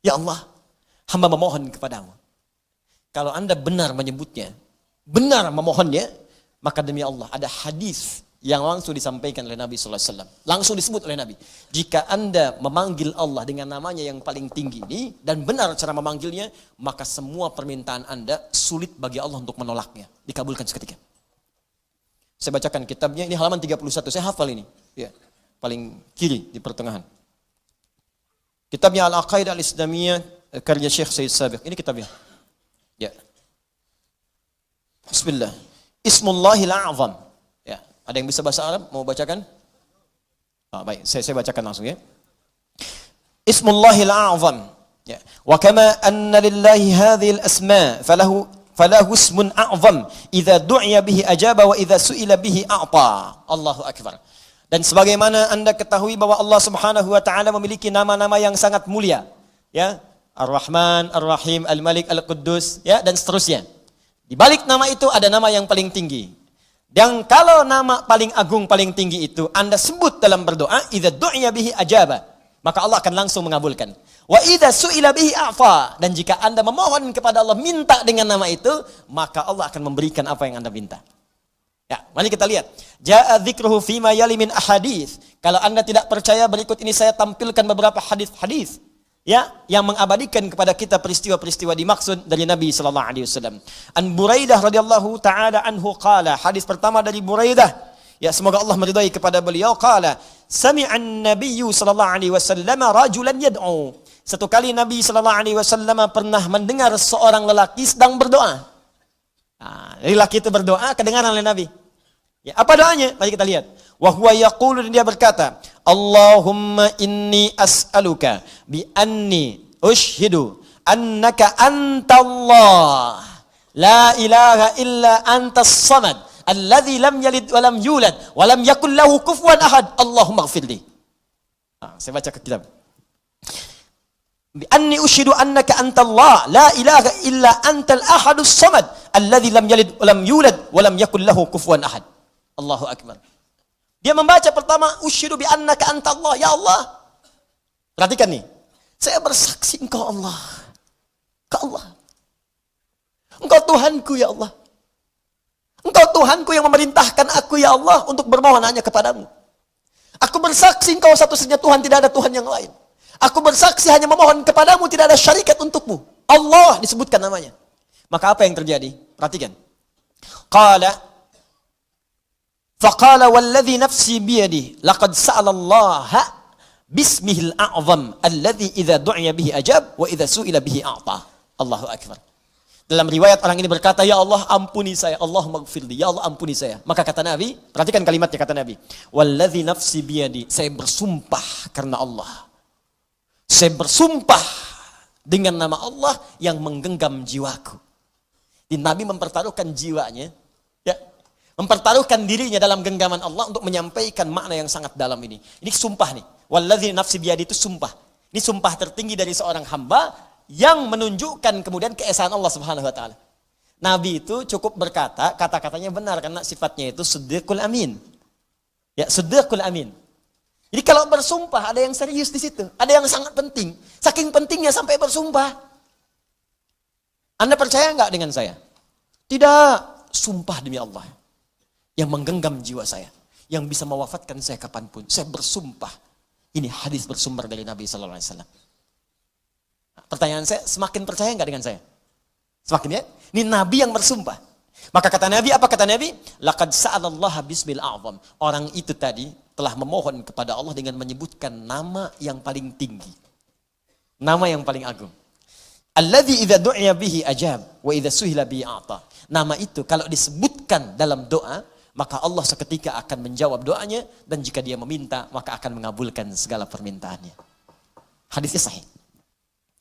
Ya Allah, hamba memohon kepadamu. Kalau Anda benar menyebutnya, benar memohonnya, maka demi Allah ada hadis yang langsung disampaikan oleh Nabi sallallahu alaihi wasallam. Langsung disebut oleh Nabi. Jika Anda memanggil Allah dengan namanya yang paling tinggi ini dan benar cara memanggilnya, maka semua permintaan Anda sulit bagi Allah untuk menolaknya. Dikabulkan seketika. Saya bacakan kitabnya, ini halaman 31. Saya hafal ini. Ya, paling kiri di pertengahan. Kitabnya Al-Aqaidah Al-Islamiyah karya Syekh Said Sabiq. Ini kitabnya. Ya. Bismillah. Ismullahil A'zam. Ya, ada yang bisa bahasa Arab mau bacakan? Baik, saya bacakan langsung ya. Ismullahil A'zam. Ya. Wa kama anna lillahi hadhil asma falahu ismun a'zam idza du'iya bihi ajaba wa idza su'ila bihi a'ta. Allahu akbar. Dan sebagaimana Anda ketahui bahwa Allah Subhanahu wa taala memiliki nama-nama yang sangat mulia, ya. Ar-Rahman, Ar-Rahim, Al-Malik, Al-Quddus, ya, dan seterusnya. Di balik nama itu ada nama yang paling tinggi. Dan kalau nama paling agung, paling tinggi itu Anda sebut dalam berdoa, idza du'iya bihi ajaba, maka Allah akan langsung mengabulkan. Wa idza su'ila bihi a'fa, dan jika Anda memohon kepada Allah minta dengan nama itu, maka Allah akan memberikan apa yang Anda minta. Ya, mari kita lihat. Ja'a dzikruhu fima yali min ahadits. Kalau Anda tidak percaya, berikut ini saya tampilkan beberapa hadis-hadis, ya, yang mengabadikan kepada kita peristiwa-peristiwa dimaksud dari Nabi sallallahu alaihi wasallam. An Buraidah radhiyallahu taala anhu qala, hadis pertama dari Buraidah, ya, semoga Allah meridai kepada beliau, qala sami'an nabiyyu sallallahu alaihi wasallam rajulan yad'u. Satu kali Nabi sallallahu alaihi wasallam pernah mendengar seorang lelaki sedang berdoa. Nah, lelaki itu berdoa, kedengaran oleh Nabi. Ya, apa doanya? Mari kita lihat. Wa huwa yaqulu, dan dia berkata, Allahumma inni as'aluka bi anni ushhidu annaka antallah la ilaha illa antas samad alladzi lam yalid wa lam yulad wa lam yakul lahu kufuwan ahad. Allahumma ighfirli. Saya baca ke kitab. Bi anni ushhidu annaka antallah la ilaha illa antal ahadus samad alladzi lam yalid wa lam yulad wa lam yakul lahu kufuwan ahad. Allahu akbar. Dia membaca pertama, usyhidu bi annaka antallah, ya Allah. Perhatikan nih. Saya bersaksi Engkau Allah. Engkau Allah. Engkau Tuhanku ya Allah. Engkau Tuhanku yang memerintahkan aku ya Allah untuk bermohon hanya kepadamu. Aku bersaksi Engkau satu-satunya Tuhan, tidak ada Tuhan yang lain. Aku bersaksi hanya memohon kepadamu, tidak ada syarikat untukmu. Allah disebutkan namanya. Maka apa yang terjadi? Perhatikan. Faqala walladhi nafsi biyadi laqad sa'ala Allah bismihil a'zam alladhi idza du'iya bihi ajab wa idza su'ila bihi a'ta. Allahu akbar. Dalam riwayat orang ini berkata, ya Allah ampuni saya, Allahumma ighfirli, ya Allah ampuni saya. Maka kata Nabi, perhatikan kalimatnya, kata Nabi, walladhi nafsi biyadi, saya bersumpah karena Allah. Saya bersumpah dengan nama Allah yang menggenggam jiwaku. Di Nabi mempertaruhkan jiwanya, ya, mempertaruhkan dirinya dalam genggaman Allah untuk menyampaikan makna yang sangat dalam ini. Ini sumpah nih. Walladzi nafsi biyadi itu sumpah. Ini sumpah tertinggi dari seorang hamba yang menunjukkan kemudian keesaan Allah Subhanahu wa taala. Nabi itu cukup berkata, kata-katanya benar karena sifatnya itu siddiqul amin. Ya, siddiqul amin. Jadi kalau bersumpah ada yang serius di situ, ada yang sangat penting. Saking pentingnya sampai bersumpah. Anda percaya enggak dengan saya? Tidak, sumpah demi Allah yang menggenggam jiwa saya, yang bisa mewafatkan saya kapanpun. Saya bersumpah. Ini hadis bersumber dari Nabi sallallahu alaihi wasallam. Pertanyaan saya, semakin percaya enggak dengan saya? Semakin ya? Ini Nabi yang bersumpah. Maka kata Nabi, apa kata Nabi? Laqad sa'alallaha bismil a'zam. Orang itu tadi telah memohon kepada Allah dengan menyebutkan nama yang paling tinggi. Nama yang paling agung. Alladzi idza du'iya bihi ajab wa idza suhila bihi a'ta. Nama itu kalau disebutkan dalam doa, maka Allah seketika akan menjawab doanya, dan jika dia meminta, maka akan mengabulkan segala permintaannya. Hadisnya sahih.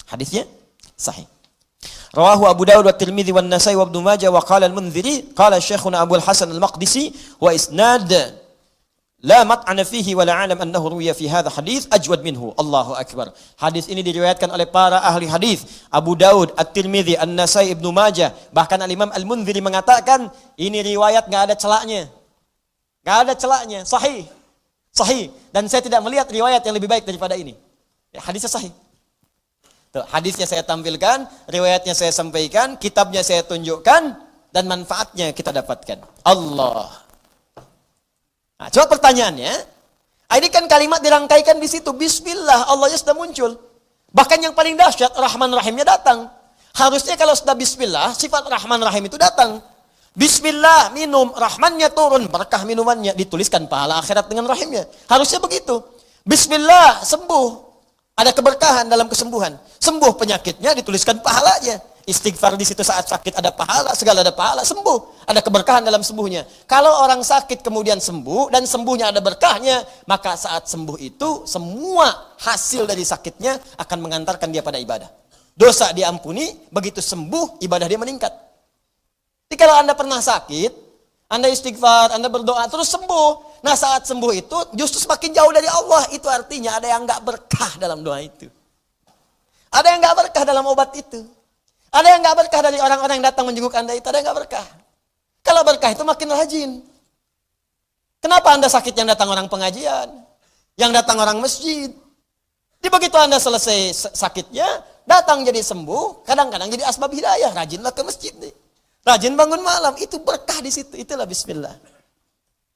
Hadisnya sahih. Rawahu Abu Dawud wa Tirmidzi wa Nasai wa Ibnu Majah wa qala al-Mundziri qala Syekhuna Abu al-Hasan al-Maqdisi wa isnad la mat'ana fihi wa la a'lam annahu ruwiya fi hadha hadits ajwad minhu. Allahu akbar. Hadis ini diriwayatkan oleh para ahli hadis, Abu Daud, At-Tirmidzi, An-Nasai, Ibnu Majah, bahkan Al-Imam Al-Mundziri mengatakan ini riwayat enggak ada celaknya. Enggak ada celaknya, sahih. Sahih, dan saya tidak melihat riwayat yang lebih baik daripada ini. Ya, hadisnya sahih. Tuh, hadisnya saya tampilkan, riwayatnya saya sampaikan, kitabnya saya tunjukkan, dan manfaatnya kita dapatkan. Allah. Nah, coba pertanyaannya, ini kan kalimat dirangkaikan di situ, Bismillah, Allahnya sudah muncul. Bahkan yang paling dahsyat, Rahman Rahimnya datang. Harusnya kalau sudah Bismillah, sifat Rahman Rahim itu datang. Bismillah, minum, Rahmannya turun, berkah minumannya, dituliskan pahala akhirat dengan Rahimnya. Harusnya begitu. Bismillah, sembuh, ada keberkahan dalam kesembuhan. Sembuh penyakitnya, dituliskan pahalanya. Istighfar di situ saat sakit ada pahala, segala ada pahala, sembuh. Ada keberkahan dalam sembuhnya. Kalau orang sakit kemudian sembuh dan sembuhnya ada berkahnya, maka saat sembuh itu semua hasil dari sakitnya akan mengantarkan dia pada ibadah. Dosa diampuni, begitu sembuh ibadah dia meningkat. Jadi kalau Anda pernah sakit, Anda istighfar, Anda berdoa terus sembuh. Nah saat sembuh itu justru semakin jauh dari Allah. Itu artinya ada yang enggak berkah dalam doa itu. Ada yang enggak berkah dalam obat itu. Ada yang enggak berkah dari orang-orang yang datang menjenguk Anda itu, ada yang enggak berkah. Kalau berkah itu makin rajin. Kenapa Anda sakit yang datang orang pengajian? Yang datang orang masjid? Jadi begitu Anda selesai sakitnya, datang jadi sembuh, kadang-kadang jadi asbab hidayah, rajinlah ke masjid nih. Rajin bangun malam, itu berkah di situ, itulah bismillah.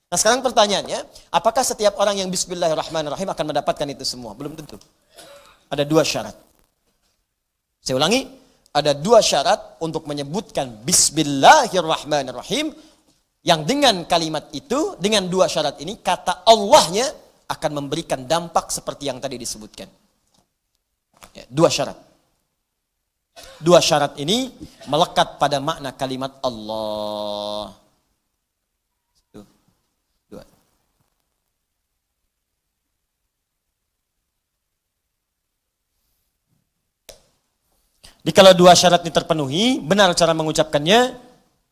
Nah sekarang pertanyaannya, apakah setiap orang yang bismillahirrahmanirrahim akan mendapatkan itu semua? Belum tentu. Ada dua syarat. Saya ulangi, ada dua syarat untuk menyebutkan bismillahirrahmanirrahim, yang dengan kalimat itu, dengan dua syarat ini, kata Allahnya akan memberikan dampak seperti yang tadi disebutkan. Ya, dua syarat. Dua syarat ini melekat pada makna kalimat Allah. Dua. Jadi kalau dua syarat ini terpenuhi, benar cara mengucapkannya,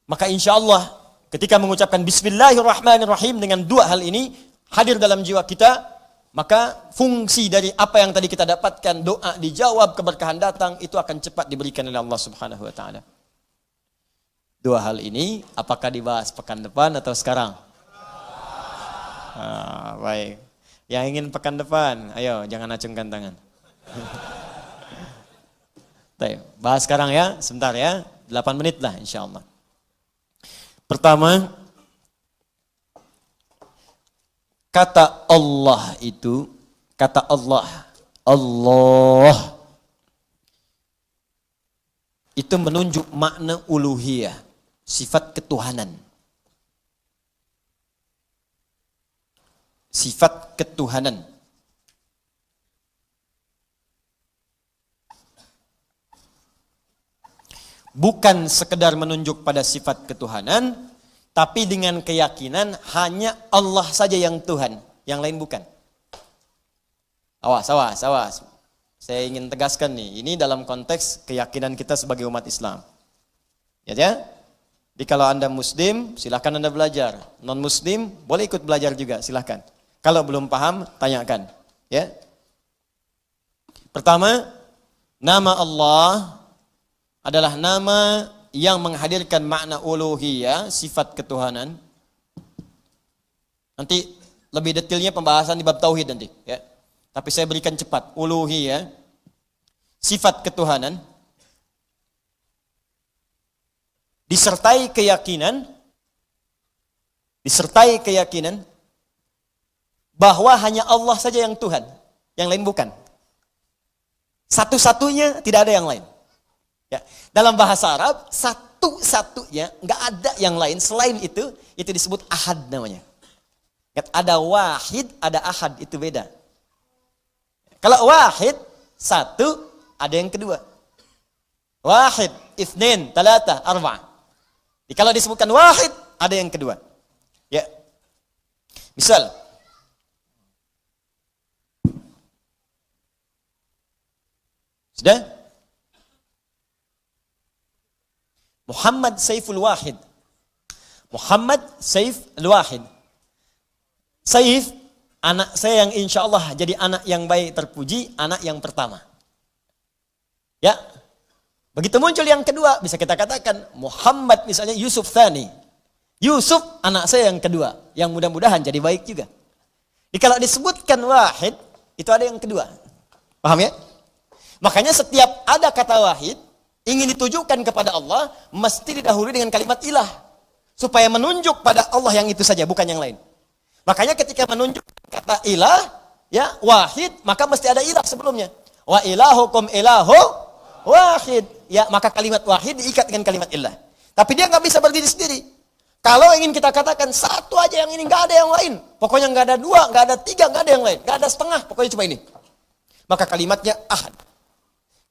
maka insya Allah ketika mengucapkan bismillahirrahmanirrahim dengan dua hal ini hadir dalam jiwa kita, maka fungsi dari apa yang tadi kita dapatkan, doa dijawab, keberkahan datang, itu akan cepat diberikan oleh Allah Subhanahu wa taala. Dua hal ini apakah dibahas pekan depan atau sekarang? Baik. Yang ingin pekan depan, ayo jangan acungkan tangan. Baik, bahas sekarang ya, sebentar ya, 8 menit lah insya Allah. Pertama, kata Allah itu, kata Allah, Allah itu menunjuk makna uluhiyah, sifat ketuhanan. Sifat ketuhanan. Bukan sekedar menunjuk pada sifat ketuhanan, tapi dengan keyakinan hanya Allah saja yang Tuhan, yang lain bukan. Awas. Saya ingin tegaskan nih, ini dalam konteks keyakinan kita sebagai umat Islam. Ya. Jadi kalau Anda Muslim, silahkan Anda belajar. Non-Muslim, boleh ikut belajar juga, silahkan. Kalau belum paham, tanyakan. Ya. Pertama, nama Allah adalah nama yang menghadirkan makna uluhiyah, sifat ketuhanan. Nanti lebih detailnya pembahasan di bab tauhid nanti, ya. Tapi saya berikan cepat, uluhiyah, sifat ketuhanan, disertai keyakinan bahwa hanya Allah saja yang Tuhan, yang lain bukan. Satu-satunya, tidak ada yang lain. Ya. Dalam bahasa Arab, satu-satunya, nggak ada yang lain selain itu disebut ahad namanya. Ada wahid, ada ahad, itu beda. Kalau wahid, satu, ada yang kedua. Wahid, itsnain, talata, arba'. Kalau disebutkan wahid, ada yang kedua. Ya. Misal, sudah? Muhammad Saiful Wahid. Muhammad Saif Al-Wahid. Saif, anak saya yang insya Allah jadi anak yang baik terpuji, anak yang pertama. Ya. Begitu muncul yang kedua, bisa kita katakan Muhammad misalnya Yusuf Thani. Yusuf, anak saya yang kedua, yang mudah-mudahan jadi baik juga. Jadi kalau disebutkan wahid, itu ada yang kedua. Paham ya? Makanya setiap ada kata wahid, ingin ditujukan kepada Allah, mesti didahului dengan kalimat ilah. Supaya menunjuk pada Allah yang itu saja, bukan yang lain. Makanya ketika menunjuk kata ilah, ya wahid, maka mesti ada ilah sebelumnya. Wa ilahukum ilahu wahid. Ya, maka kalimat wahid diikat dengan kalimat ilah. Tapi dia nggak bisa berdiri sendiri. Kalau ingin kita katakan satu aja yang ini, nggak ada yang lain. Pokoknya nggak ada dua, nggak ada tiga, nggak ada yang lain. Nggak ada setengah, pokoknya cuma ini. Maka kalimatnya ahad.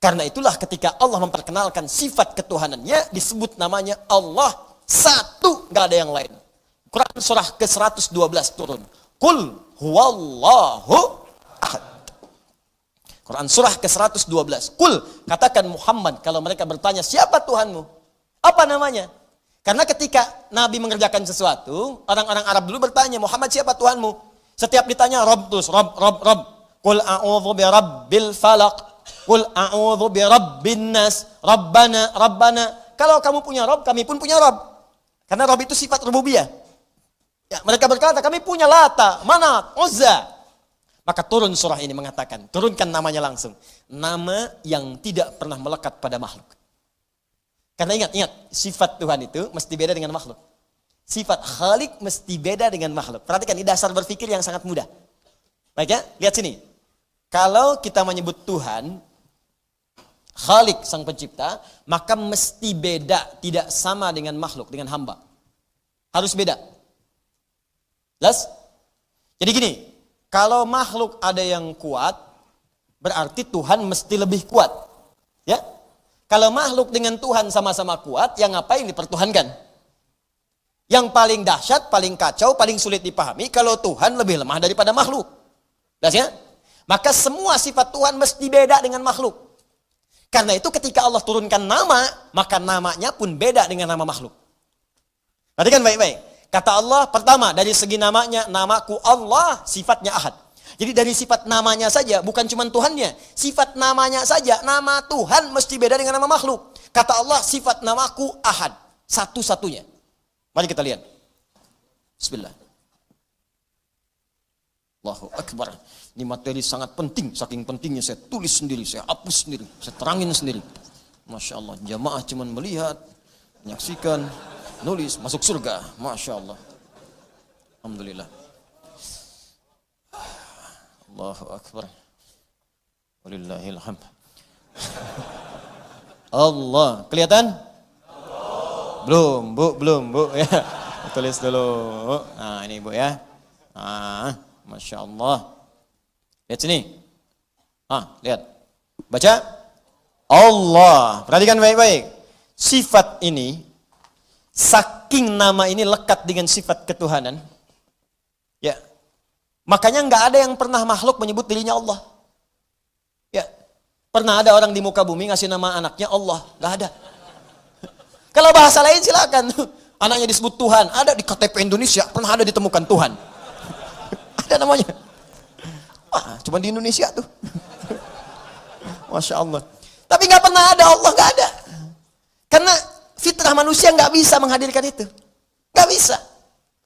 Karena itulah ketika Allah memperkenalkan sifat ketuhanannya, disebut namanya Allah satu, nggak ada yang lain. Quran surah ke-112 turun. Qul huwallahu ahad. Quran surah ke-112. Qul, katakan Muhammad kalau mereka bertanya siapa Tuhanmu? Apa namanya? Karena ketika Nabi mengerjakan sesuatu, orang-orang Arab dulu bertanya, Muhammad siapa Tuhanmu? Setiap ditanya Rabb terus, Rabb. Qul a'udzu birabbil falaq. Qul a'udzu birabbin nas. Rabbana. Kalau kamu punya Rabb, kami pun punya Rabb. Karena Rabb itu sifat rububiyah. Ya, mereka berkata, kami punya Lata, Manat, Uzza. Maka turun surah ini mengatakan, turunkan namanya langsung. Nama yang tidak pernah melekat pada makhluk. Karena ingat, sifat Tuhan itu mesti beda dengan makhluk. Sifat Khalik mesti beda dengan makhluk. Perhatikan, ini dasar berpikir yang sangat mudah. Baik ya, lihat sini. Kalau kita menyebut Tuhan, Khalik sang pencipta, maka mesti beda, tidak sama dengan makhluk, dengan hamba. Harus beda. Jelas? Jadi gini, kalau makhluk ada yang kuat, berarti Tuhan mesti lebih kuat. Ya? Kalau makhluk dengan Tuhan sama-sama kuat, yang ngapain dipertuhankan? Yang paling dahsyat, paling kacau, paling sulit dipahami, kalau Tuhan lebih lemah daripada makhluk. Jelas ya? Maka semua sifat Tuhan mesti beda dengan makhluk. Karena itu ketika Allah turunkan nama, maka namanya pun beda dengan nama makhluk. Perhatikan baik-baik. Kata Allah, pertama dari segi namanya, namaku Allah, sifatnya ahad. Jadi dari sifat namanya saja, bukan cuma Tuhannya. Sifat namanya saja, nama Tuhan mesti beda dengan nama makhluk. Kata Allah, sifat namaku ahad. Satu-satunya. Mari kita lihat. Bismillah. Allahu Akbar. Ini materi sangat penting. Saking pentingnya saya tulis sendiri, saya hapus sendiri, saya terangin sendiri. Masya Allah, jamaah cuma melihat, menyaksikan, nulis, masuk surga. Masya Allah. Alhamdulillah. Allahu Akbar. Walillahilhamd. Allah. Kelihatan? Belum, Bu. Ya. Tulis dulu. Nah, ini Bu ya. Masya Allah. Lihat sini. Lihat. Baca. Allah. Perhatikan baik-baik. Sifat ini, saking nama ini lekat dengan sifat ketuhanan. Ya. Makanya nggak ada yang pernah makhluk menyebut dirinya Allah. Ya. Pernah ada orang di muka bumi ngasih nama anaknya Allah? Nggak ada. Kalau bahasa lain silakan. Anaknya disebut Tuhan. Ada di KTP Indonesia, pernah ada ditemukan Tuhan. Ada namanya. Cuma di Indonesia tuh. Masya Allah. Tapi nggak pernah ada Allah, nggak ada. Karena fitrah manusia nggak bisa menghadirkan itu. Nggak bisa.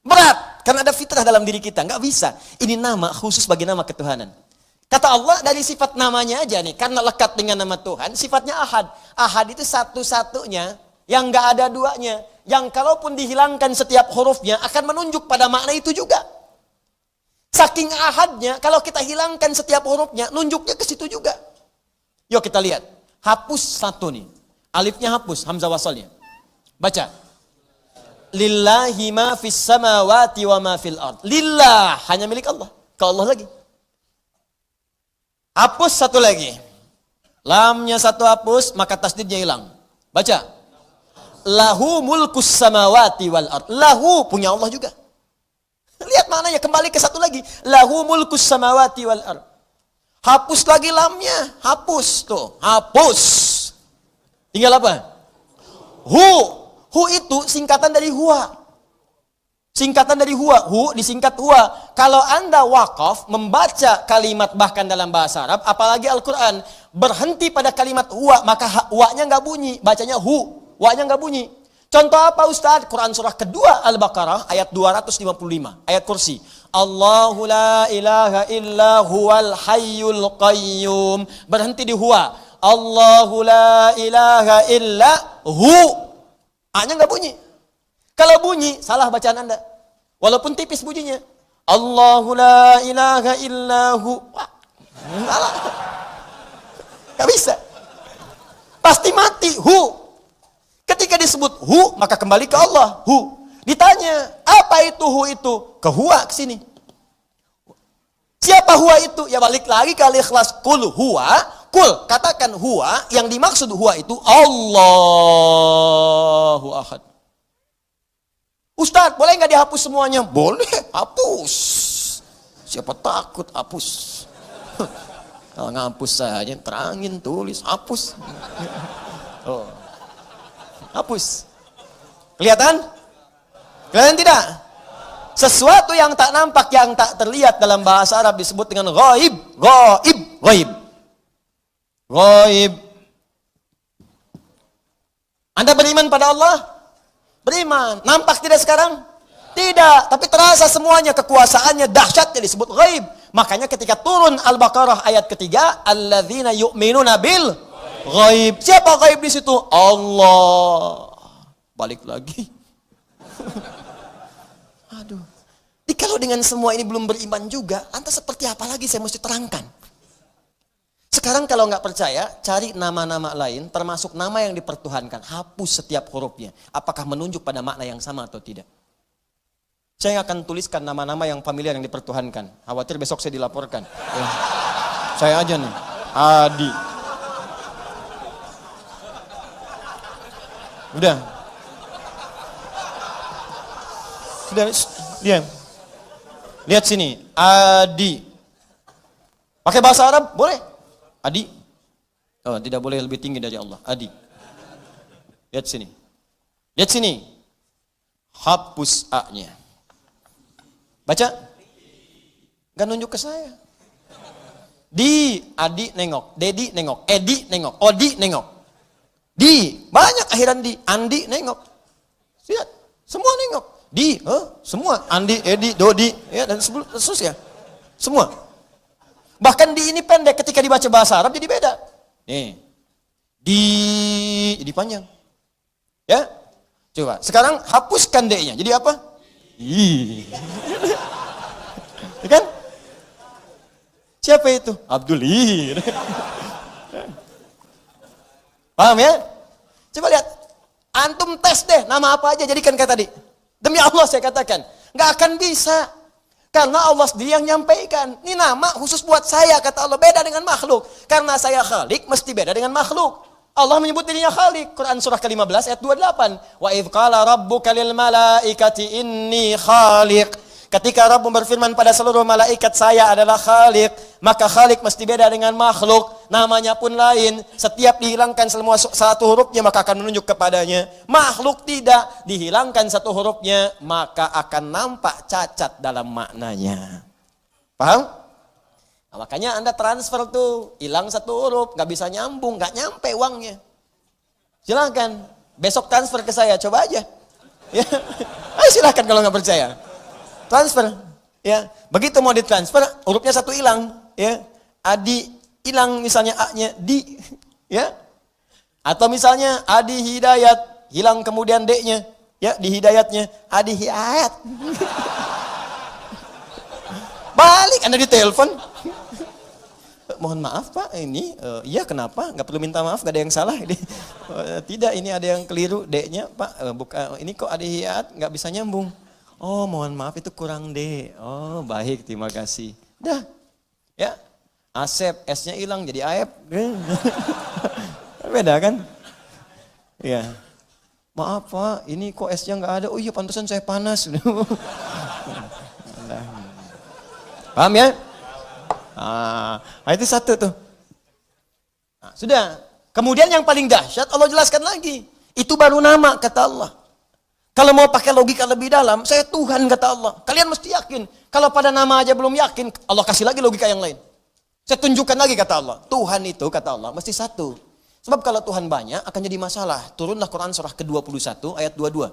Berat. Karena ada fitrah dalam diri kita. Nggak bisa. Ini nama khusus bagi nama ketuhanan. Kata Allah dari sifat namanya aja nih. Karena lekat dengan nama Tuhan. Sifatnya ahad. Ahad itu satu-satunya. Yang nggak ada duanya. Yang kalaupun dihilangkan setiap hurufnya akan menunjuk pada makna itu juga. Saking ahadnya, kalau kita hilangkan setiap hurufnya, nunjuknya ke situ juga. Yuk kita lihat. Hapus satu nih. Alifnya hapus, hamzah wasalnya. Baca. Lillahi ma fis samawati wa ma fil ard. Lillah, hanya milik Allah. Ke Allah lagi. Hapus satu lagi. Lamnya satu hapus, maka tasdidnya hilang. Baca. Lahu mulkus samawati wal ard. Lahu, punya Allah juga. Lihat maknanya, kembali ke satu lagi. Lahu mulkus samawati wal ard. Hapus lagi lamnya. Hapus, tuh. Hapus. Tinggal apa? Hu. Hu itu singkatan dari huwa. Singkatan dari huwa. Hu disingkat huwa. Kalau Anda wakaf membaca kalimat bahkan dalam bahasa Arab, apalagi Al-Quran, berhenti pada kalimat huwa, maka huwa-nya nggak bunyi. Bacanya hu. Huwa-nya nggak bunyi. Contoh apa Ustaz? Quran surah kedua Al-Baqarah ayat 255. Ayat kursi. Allahu la ilaha illa huwal hayyul qayyum. Berhenti di huwa. Allahu la ilaha illa hu. A-nya nggak bunyi. Kalau bunyi, salah bacaan Anda. Walaupun tipis bunyinya. Allahu la ilaha illahu. Salah. Gak bisa. Pasti mati. Hu. Ketika disebut hu, maka kembali ke Allah. Hu. Ditanya, apa itu hu itu? Ke huwa ke sini. Siapa huwa itu? Ya balik lagi ke Al-Ikhlas. Kul huwa. Kul, katakan huwa, yang dimaksud huwa itu Allahu Ahad. Ustadz, boleh nggak dihapus semuanya? Boleh, hapus. Siapa takut hapus? Kalau ngapus saja, terangin, tulis, hapus. Oh. Hapus. Kelihatan? Kelihatan tidak? Sesuatu yang tak nampak, yang tak terlihat dalam bahasa Arab disebut dengan ghaib. Ghaib, ghaib. Ghaib. Anda beriman pada Allah? Beriman. Nampak tidak sekarang? Tidak. Tapi terasa semuanya, kekuasaannya, dahsyatnya disebut ghaib. Makanya ketika turun Al-Baqarah ayat ketiga, alladzina yu'minuna bil ghaib. Siapa ghaib di situ? Allah. Balik lagi. Aduh. Kalau dengan semua ini belum beriman juga, lantas seperti apa lagi saya mesti terangkan? Sekarang kalau nggak percaya, cari nama-nama lain, termasuk nama yang dipertuhankan. Hapus setiap hurufnya. Apakah menunjuk pada makna yang sama atau tidak? Saya akan tuliskan nama-nama yang familiar yang dipertuhankan. Khawatir besok saya dilaporkan. Ya. Saya aja nih. Adi. Udah. Sudah, diam. Lihat sini. Adi. Pakai bahasa Arab? Boleh. Adi. Oh, tidak boleh lebih tinggi dari Allah. Adi. Lihat sini. Lihat sini. Hapus A-nya. Baca. Gak nunjuk ke saya. Di. Adi nengok. Dedi nengok. Edi nengok. Odi nengok. Di. Banyak akhiran di. Andi nengok. Lihat. Semua nengok. Di. Semua. Andi, Edi, Dodi. Ya, dan seterusnya. Semua. Bahkan di ini pendek, ketika dibaca bahasa Arab jadi beda. Nih. Di, jadi panjang. Ya. Coba, sekarang hapuskan D-nya. Jadi apa? I. Ya kan? Siapa itu? Abdulir. Paham ya? Coba lihat. Antum tes deh, nama apa aja jadikan kayak tadi. Demi Allah saya katakan. Nggak akan bisa. Karena Allah sendiri yang nyampaikan. Ini nama khusus buat saya, kata Allah. Beda dengan makhluk. Karena saya khalik, mesti beda dengan makhluk. Allah menyebut dirinya khalik. Quran surah ke-15 ayat 28. Wa idh qala rabbuka lil malaikati inni khaliq. Ketika Rabb berfirman pada seluruh malaikat, saya adalah khalik. Maka khalik mesti beda dengan makhluk. Namanya pun lain. Setiap dihilangkan semua satu hurufnya, maka akan menunjuk kepadanya. Makhluk tidak. Dihilangkan satu hurufnya, maka akan nampak cacat dalam maknanya. Paham? Nah, makanya Anda transfer tuh. Hilang satu huruf, gak bisa nyambung, gak nyampe uangnya. Silakan. Besok transfer ke saya, coba aja. Ya. Ayo silakan kalau gak percaya. Transfer, ya. Begitu mau ditransfer, hurufnya satu hilang, ya. Adi hilang misalnya A-nya, di, ya. Atau misalnya Adi Hidayat, hilang kemudian D-nya, ya, di Hidayatnya, Adi Hidayat. Balik Anda ditelepon. mohon maaf Pak, ini iya kenapa? Nggak perlu minta maaf, nggak ada yang salah ini. Tidak, ini ada yang keliru D-nya Pak. Ini kok ada hiat, nggak bisa nyambung. Oh mohon maaf itu kurang D. Oh baik, terima kasih. Dah, ya. Asep, S-nya hilang jadi Aep. Beda kan? Ya. Maaf Pak, ini kok S-nya nggak ada. Oh iya pantesan saya panas. Paham ya? Nah, itu satu tuh. Nah, sudah. Kemudian yang paling dahsyat Allah jelaskan lagi. Itu baru nama kata Allah. Kalau mau pakai logika lebih dalam, saya Tuhan kata Allah. Kalian mesti yakin. Kalau pada nama aja belum yakin, Allah kasih lagi logika yang lain. Saya tunjukkan lagi kata Allah. Tuhan itu kata Allah mesti satu. Sebab kalau Tuhan banyak akan jadi masalah. Turunlah Quran surah ke-21 ayat 22.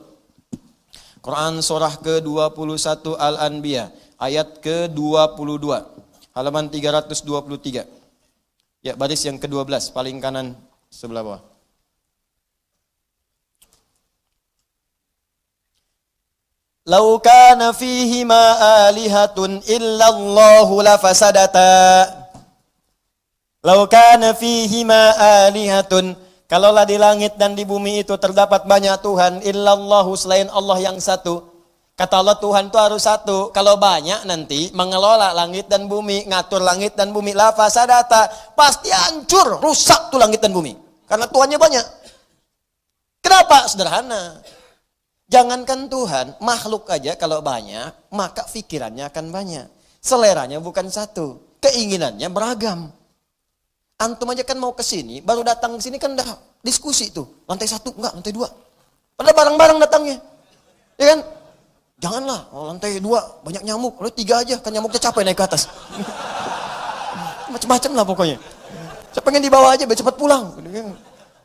Quran surah ke-21 Al-Anbiya ayat ke-22. Halaman 323. Ya, baris yang ke-12, paling kanan sebelah bawah. Lau kana fihima alihatun illallahu lafasadata. Lau kana fihima alihatun. Kalaulah di langit dan di bumi itu terdapat banyak Tuhan, illallahu selain Allah yang satu. Kata Allah Tuhan itu harus satu. Kalau banyak nanti mengelola langit dan bumi, ngatur langit dan bumi, la fasadata, pasti hancur, rusak tuh langit dan bumi. Karena Tuhannya banyak. Kenapa? Sederhana. Jangankan Tuhan, makhluk aja kalau banyak, maka pikirannya akan banyak. Seleranya bukan satu, keinginannya beragam. Antum aja kan mau ke sini, baru datang ke sini kan udah diskusi tuh. Lantai 1, enggak, lantai 2. Padahal bareng-bareng datangnya. Ya kan? Janganlah, lantai 2 banyak nyamuk, lalu 3 aja, kan nyamuknya capek naik ke atas. Macam-macam lah pokoknya. Saya pengen di bawah aja, biar cepat pulang.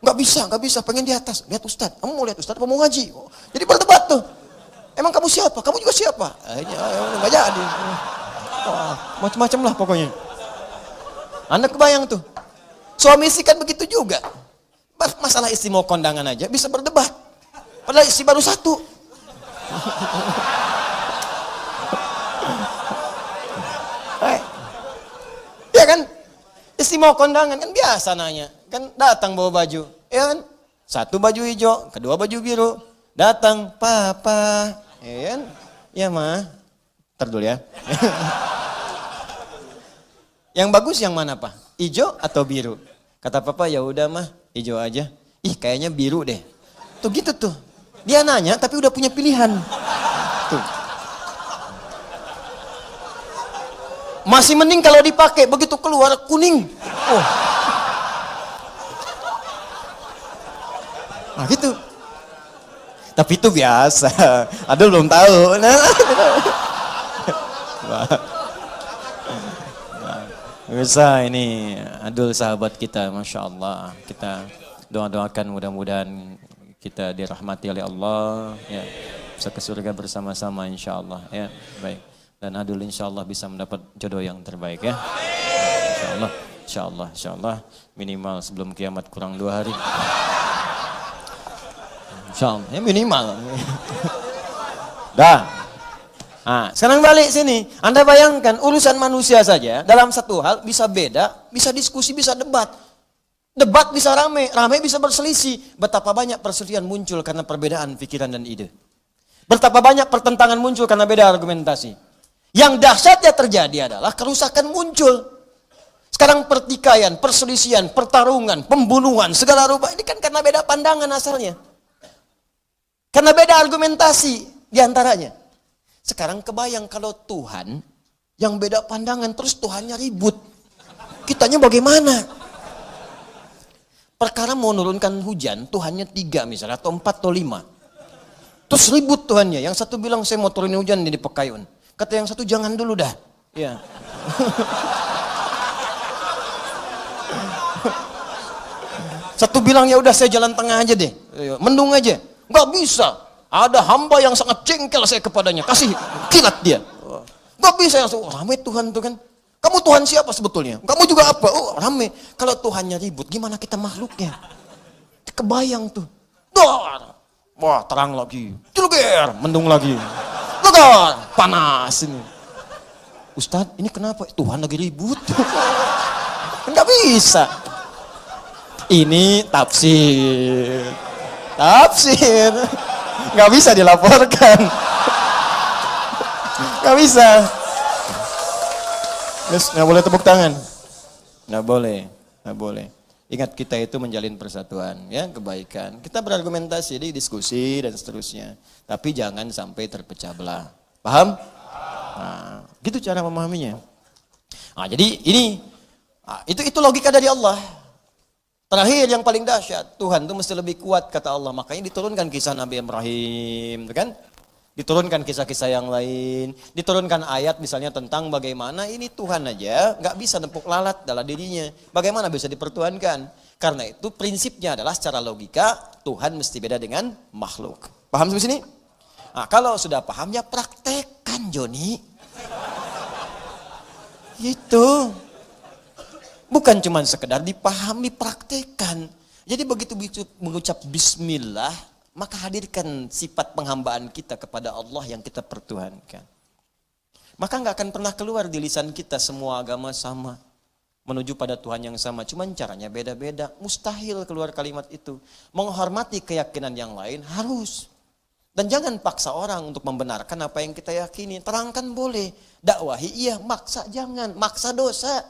Nggak bisa, pengen di atas. Lihat Ustadz, kamu mau lihat Ustadz apa mau ngaji? Jadi berdebat tuh. Emang kamu siapa? Kamu juga siapa? Nggak jadi. Macam-macam lah pokoknya. Anda kebayang tuh. Suami istri kan begitu juga. Masalah istri mau kondangan aja bisa berdebat. Padahal istri baru 1. Ya kan? Istri mau kondangan kan biasa nanya. Kan datang bawa baju. Ya kan? 1 baju hijau, 2 baju biru. Datang, papa. Ya kan? Ya ma. Ntar dulu ya. Yang bagus yang mana Pak? Hijau atau biru? Kata papa ya udah mah, hijau aja. Ih kayaknya biru deh. Tuh gitu tuh. Dia nanya tapi udah punya pilihan. Tuh. Masih mending kalau dipakai, begitu keluar kuning. Oh. Nah gitu. Tapi itu biasa. Aduh belum tahu. Bisa ini Adul sahabat kita, Masya Allah. Kita doakan mudah-mudahan kita dirahmati oleh Allah. Ya, bisa ke surga bersama-sama insya Allah. Ya, baik. Dan Adul insya Allah bisa mendapat jodoh yang terbaik ya. Insya Allah. Minimal sebelum kiamat kurang 2 hari. Insya Allah, ya minimal. Dah. Nah, sekarang balik sini. Anda bayangkan urusan manusia saja dalam satu hal bisa beda, bisa diskusi, bisa debat. Debat bisa rame bisa berselisih. Betapa banyak perselisihan muncul karena perbedaan pikiran dan ide. Betapa banyak pertentangan muncul karena beda argumentasi. Yang dahsyatnya terjadi adalah kerusakan muncul. Sekarang pertikaian, perselisihan, pertarungan, pembunuhan, segala rupa ini kan karena beda pandangan asalnya. Karena beda argumentasi diantaranya. Sekarang kebayang kalau Tuhan yang beda pandangan terus Tuhannya ribut. Kitanya bagaimana? Perkara mau nurunkan hujan, Tuhannya 3 misalnya, atau 4 atau 5. Terus ribut Tuhannya. Yang satu bilang saya mau turunin hujan di Pekayun. Kata yang satu jangan dulu dah. Ya. Satu bilang ya udah saya jalan tengah aja deh. Mendung aja. Nggak bisa. Ada hamba yang sangat jengkel saya kepadanya. Kasih kilat dia. Gak bisa yang ramai Tuhan tuh kan. Kamu Tuhan siapa sebetulnya? Kamu juga apa? Oh ramai. Kalau Tuhannya ribut, gimana kita makhluknya? Kebayang tuh. Dar. Wah terang lagi. Ciluger. Mendung lagi. Legar. Panas ini. Ustadz ini kenapa? Tuhan lagi ribut. Enggak bisa. Ini tafsir. Tafsir. Enggak bisa dilaporkan. Enggak bisa. Terus enggak boleh tepuk tangan. Enggak boleh, enggak boleh. Ingat kita itu menjalin persatuan, ya, kebaikan. Kita berargumentasi, diskusi dan seterusnya. Tapi jangan sampai terpecah belah. Paham? Nah, gitu cara memahaminya. Nah, jadi ini itu logika dari Allah. Terakhir yang paling dahsyat, Tuhan itu mesti lebih kuat kata Allah. Makanya diturunkan kisah Nabi Ibrahim, kan? Diturunkan kisah-kisah yang lain, diturunkan ayat misalnya tentang bagaimana ini Tuhan aja nggak bisa nepuk lalat dalam dirinya. Bagaimana bisa dipertuhankan? Karena itu prinsipnya adalah secara logika Tuhan mesti beda dengan makhluk. Paham sampai sini? Nah, kalau sudah paham ya praktekkan, Joni. Gitu. Bukan cuma sekedar dipahami, praktekkan. Jadi begitu mengucap bismillah, maka hadirkan sifat penghambaan kita kepada Allah yang kita pertuhankan. Maka nggak akan pernah keluar di lisan kita semua agama sama. Menuju pada Tuhan yang sama. Cuman caranya beda-beda. Mustahil keluar kalimat itu. Menghormati keyakinan yang lain harus. Dan jangan paksa orang untuk membenarkan apa yang kita yakini. Terangkan boleh. Dakwahi iya, maksa jangan. Maksa dosa.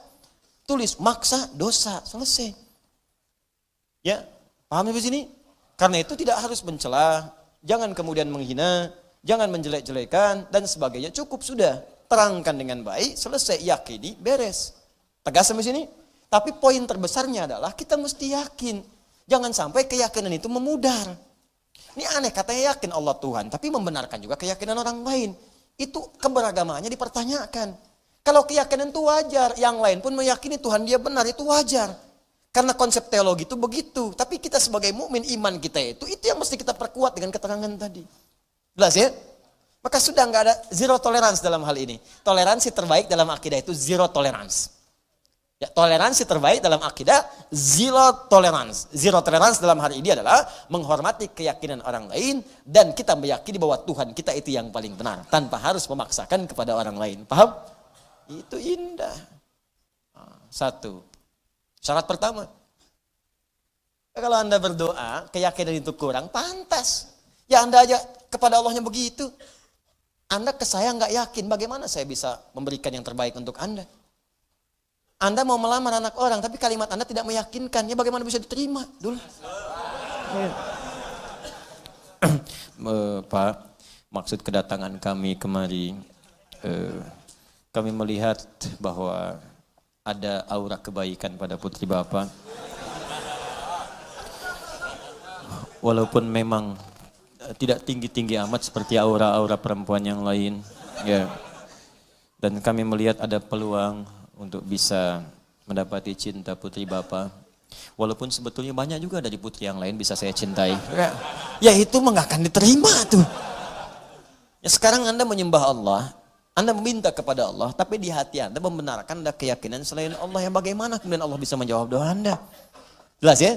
Tulis maksa dosa. Selesai. Ya, paham di sini? Karena itu tidak harus mencela, jangan kemudian menghina, jangan menjelek-jelekan dan sebagainya. Cukup sudah, terangkan dengan baik, selesai, yakini, beres. Tegas sampai sini? Tapi poin terbesarnya adalah kita mesti yakin. Jangan sampai keyakinan itu memudar. Ini aneh, katanya yakin Allah Tuhan, tapi membenarkan juga keyakinan orang lain. Itu keberagamaannya dipertanyakan. Kalau keyakinan itu wajar, yang lain pun meyakini Tuhan dia benar, itu wajar. Karena konsep teologi itu begitu. Tapi kita sebagai mukmin, iman kita itu yang mesti kita perkuat dengan keterangan tadi. Jelas ya? Maka sudah nggak ada zero tolerance dalam hal ini. Toleransi terbaik dalam akidah itu zero tolerance. Ya, toleransi terbaik dalam akidah zero tolerance. Zero tolerance dalam hal ini adalah menghormati keyakinan orang lain dan kita meyakini bahwa Tuhan kita itu yang paling benar tanpa harus memaksakan kepada orang lain. Paham? Itu indah. Satu. Syarat pertama, kalau Anda berdoa, keyakinan itu kurang, pantas. Ya Anda aja kepada Allahnya begitu. Anda ke saya nggak yakin, bagaimana saya bisa memberikan yang terbaik untuk Anda? Anda mau melamar anak orang, tapi kalimat Anda tidak meyakinkan, ya bagaimana bisa diterima? Dulu. Pak, maksud kedatangan kami kemari, kami melihat bahwa ada aura kebaikan pada putri Bapak. Walaupun memang tidak tinggi-tinggi amat seperti aura-aura perempuan yang lain. Ya. Dan kami melihat ada peluang untuk bisa mendapati cinta putri Bapak. Walaupun sebetulnya banyak juga dari putri yang lain bisa saya cintai. Ya itu mah nggak akan diterima tuh. Ya sekarang Anda menyembah Allah. Anda meminta kepada Allah, tapi di hati Anda membenarkan ada keyakinan selain Allah yang bagaimana kemudian Allah bisa menjawab doa Anda. Jelas ya?